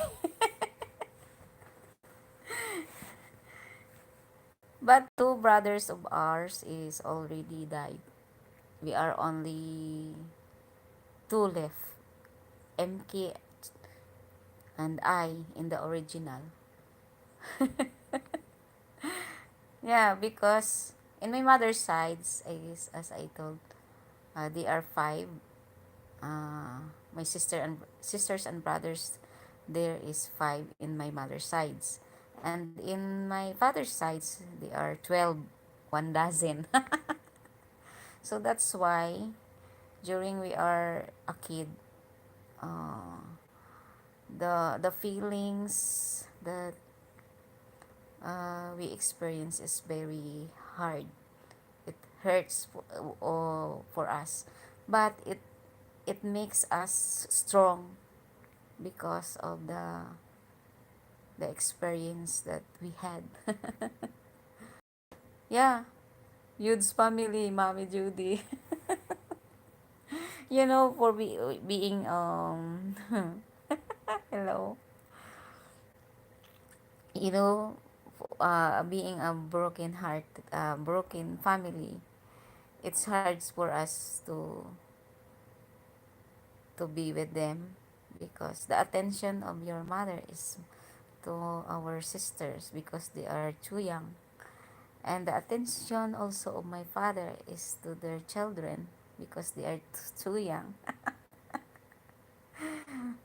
But two brothers of ours is already died. We are only two left. MK and I in the original. Yeah, because in my mother's sides, is as I told, they are five. My sisters and brothers, there is five in my mother's sides, and in my father's sides, they are 12, 1 dozen. So that's why during we are a kid, uh, the feelings that we experience is very hard. It hurts for us, but it makes us strong because of the experience that we had. Yeah, Yude's family, Mommy Judy. For being hello, you know, being a broken heart, broken family, it's hard for us to be with them because the attention of your mother is to our sisters because they are too young, and the attention also of my father is to their children because they are too young.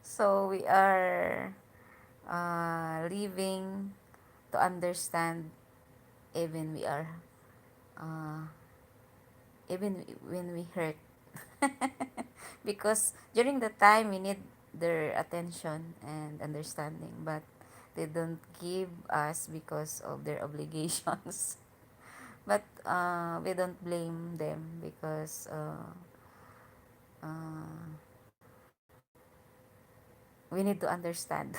So we are living to understand, even we are uh, even when we hurt. Because during the time we need their attention and understanding, but they don't give us because of their obligations. But we don't blame them because uh, we need to understand.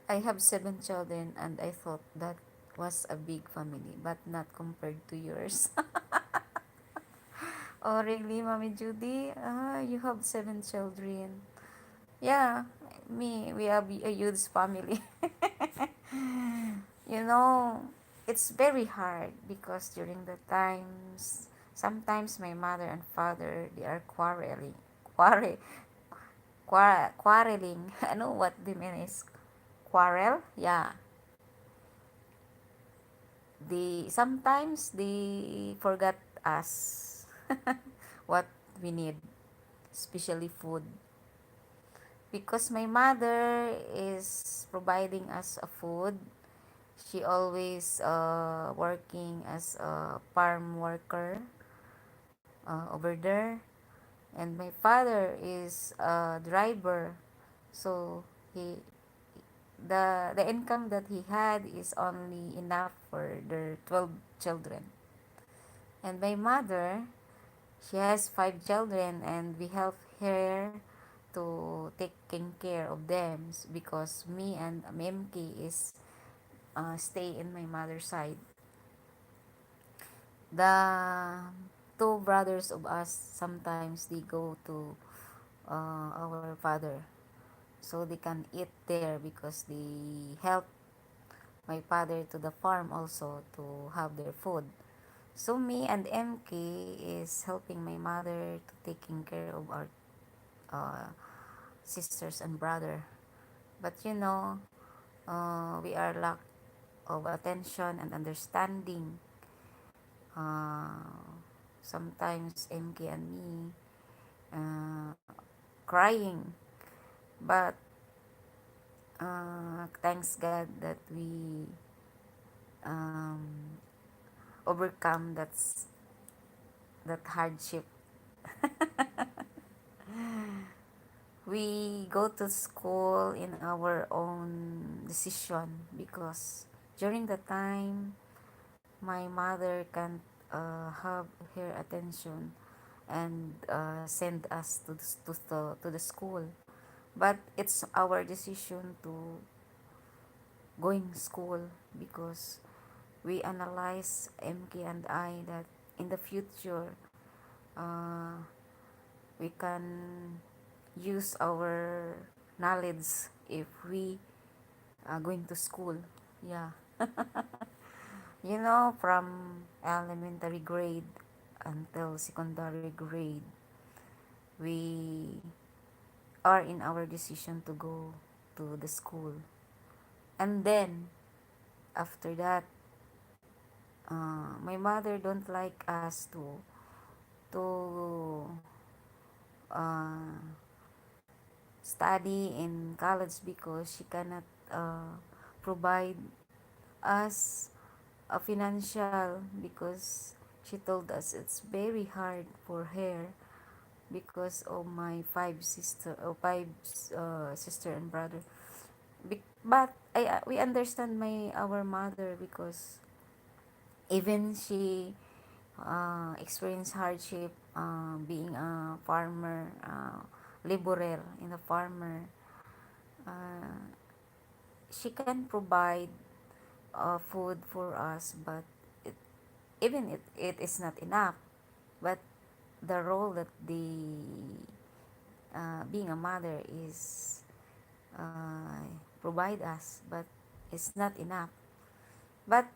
I have 7 children, and I thought that was a big family, but not compared to yours. Oh, really, Mommy Judy? You have 7 children. Yeah, we are a huge family. you know, it's very hard because during the times, sometimes my mother and father, they are quarrel, quarreling. I know what the mean is quarrel. Yeah, they forgot us what we need, especially food, because my mother is providing us a food. She always working as a farm worker over there, and my father is a driver. So he the income that he had is only enough for their 12 children. And my mother, she has 5 children, and we help her to taking care of them because me and Memki is stay in my mother's side. The two brothers of us, sometimes they go to our father so they can eat there because they help my father to the farm also to have their food. So me and MK is helping my mother to taking care of our uh, sisters and brother. But we are lack of attention and understanding. Uh, Sometimes MK and me crying, but thanks God that we um, overcome that hardship. We go to school in our own decision because during the time my mother can't have her attention and send us to the school, but it's our decision to going school because we analyze MK and I that in the future uh, we can use our knowledge if we are going to school. Yeah. You know, from elementary grade until secondary grade, we are in our decision to go to the school. And then, after that, my mother don't like us to uh, study in college because she cannot provide us a financial, because she told us it's very hard for her because of my five sister and brother. But we understand our mother, because even she experienced hardship being a farmer, laborer in a farmer. uh, she can provide food for us, but it, even it is not enough. But the role that the being a mother is provide us, but it's not enough. But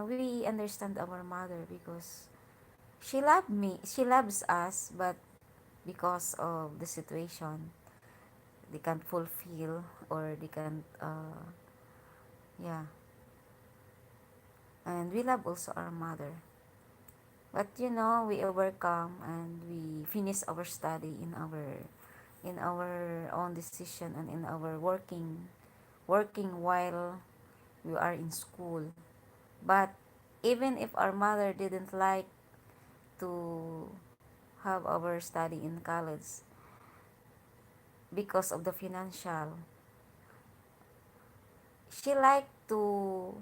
we understand our mother, because she loves us, but because of the situation, they can't fulfill, or they can't yeah. And we love also our mother. But we overcome, and we finish our study in our own decision, and in our working while we are in school. But even if our mother didn't like to have our study in college because of the financial, she liked to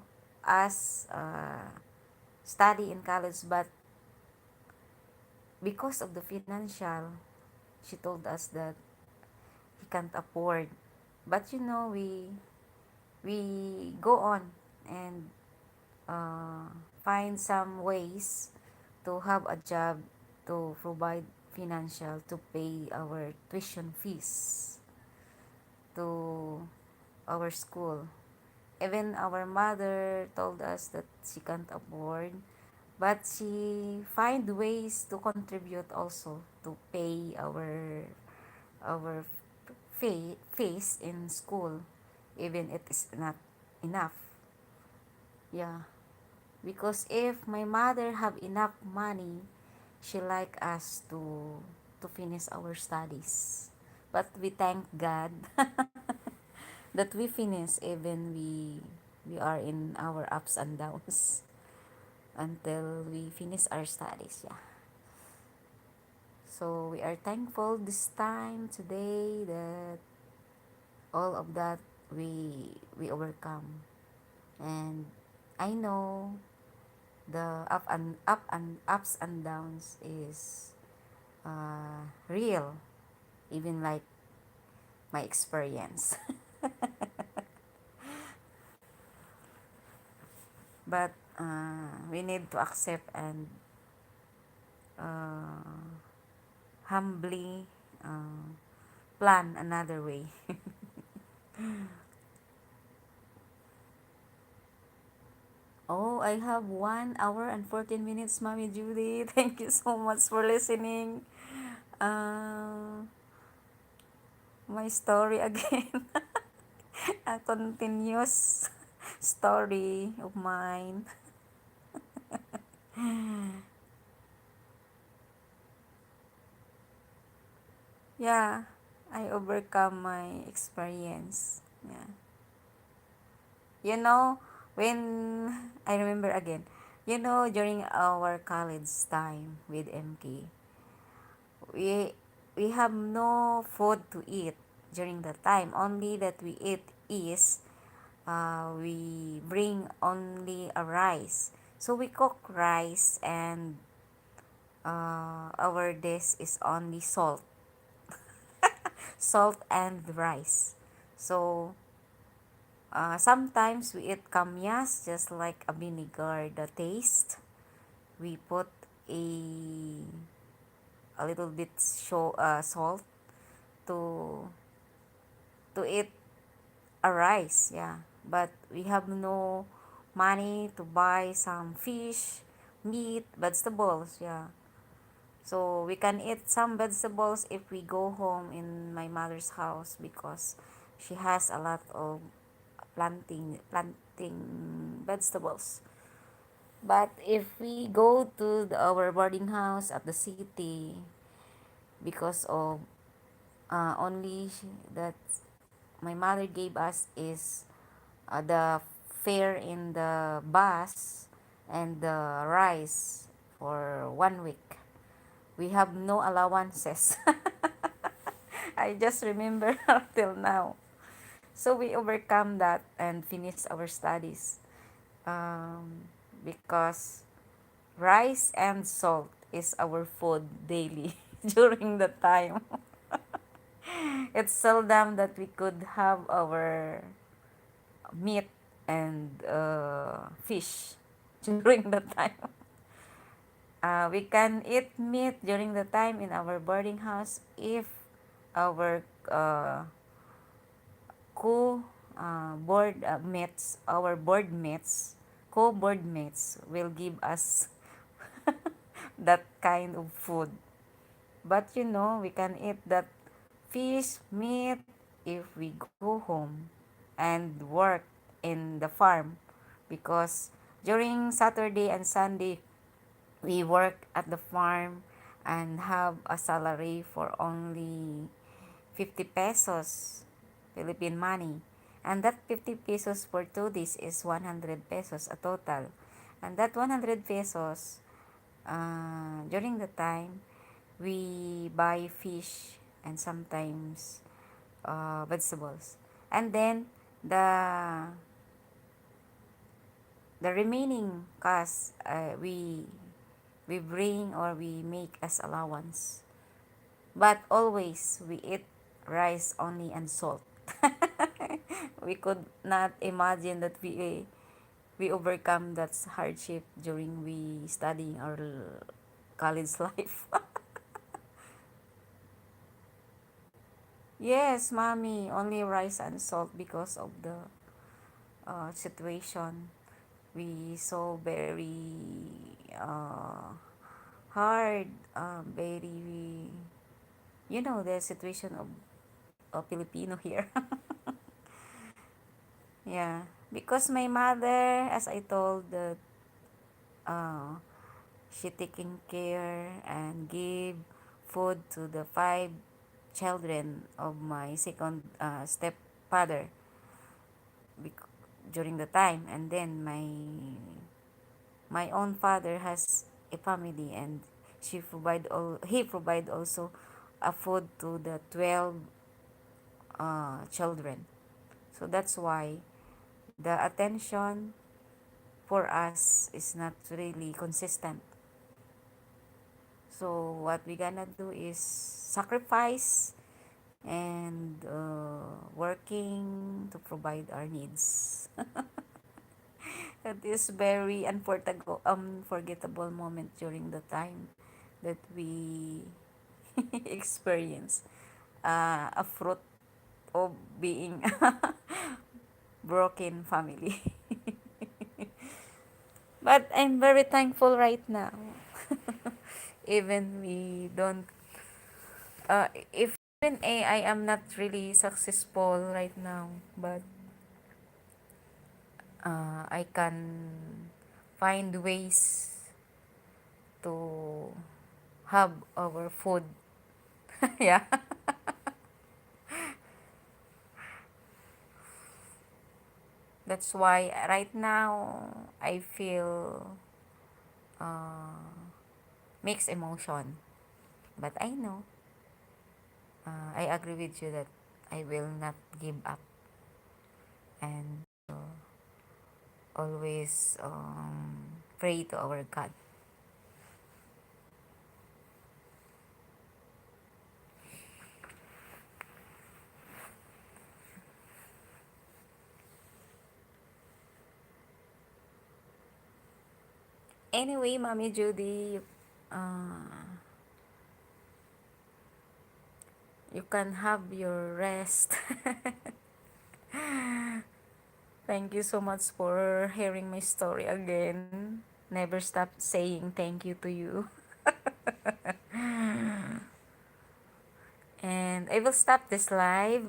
us study in college, but because of the financial, she told us that he can't afford. But we go on, and uh, find some ways to have a job to provide financial to pay our tuition fees to our school. Even our mother told us that she can't afford, but she find ways to contribute also to pay our fees in school, even it is not enough. Yeah, because if my mother have enough money, she like us to finish our studies. But we thank God that we finish, even we are in our ups and downs until we finish our studies. Yeah. So we are thankful this time today that all of that we overcome. And I know the up and ups and downs is real, even like my experience. But we need to accept, and uh, humbly uh, plan another way. Oh, I have 1 hour and 14 minutes, Mommy Judy. Thank you so much for listening. Uh, my story again. A continuous story of mine. Yeah, I overcome my experience. Yeah. You know, when I remember again, during our college time with MK, we we have no food to eat during the time. Only that we eat is we bring only a rice. So we cook rice, and our dish is only salt and rice. So sometimes we eat kamyas, just like a vinegar, the taste. We put a little bit salt to eat a rice, yeah. But we have no money to buy some fish, meat, vegetables, yeah. So we can eat some vegetables if we go home in my mother's house because she has a lot of planting vegetables. But if we go to our boarding house at the city, because of only that my mother gave us is the fare in the bus and the rice for 1 week. We have no allowances. I just remember till now. So we overcome that and finish our studies. Because rice and salt is our food daily during the time. It's seldom that we could have our meat and fish during the time. We can eat meat during the time in our boarding house if our co board mates, our board mates, co-board mates will give us that kind of food. But we can eat that fish, meat if we go home and work in the farm because during Saturday and Sunday we work at the farm and have a salary for only 50 pesos Philippine money. And that 50 pesos for 2 days is 100 pesos a total. And that 100 pesos, during the time, we buy fish and sometimes vegetables. And then the remaining cost we bring or we make as allowance. But always we eat rice only and salt. We could not imagine that we overcome that hardship during we studying our college life. Yes, mommy, only rice and salt because of the situation. We so very hard, very, the situation of Filipino here. Yeah, because my mother, as I told, that uh, she taking care and give food to the 5 children of my second stepfather during the time, and then my own father has a family and he provide also a food to the 12 children. So that's why the attention for us is not really consistent. So what we gonna do is sacrifice and working to provide our needs. That is very unforgettable moment during the time that we experience a fruit of being broken family. But I'm very thankful right now. Even we don't, if even I am not really successful right now, but I can find ways to have our food. Yeah. That's why right now I feel mixed emotion. But I know, I agree with you that I will not give up and always pray to our God. Anyway, Mommy Judy, you can have your rest. Thank you so much for hearing my story again. Never stop saying thank you to you. And I will stop this live.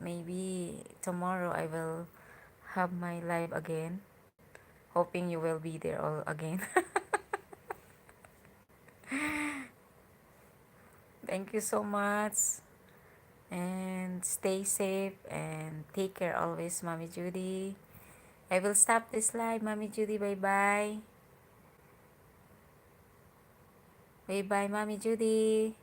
Maybe tomorrow I will have my live again. Hoping you will be there all again. Thank you so much. And stay safe and take care always, Mommy Judy. I will stop this live, Mommy Judy. Bye-bye. Bye-bye, Mommy Judy.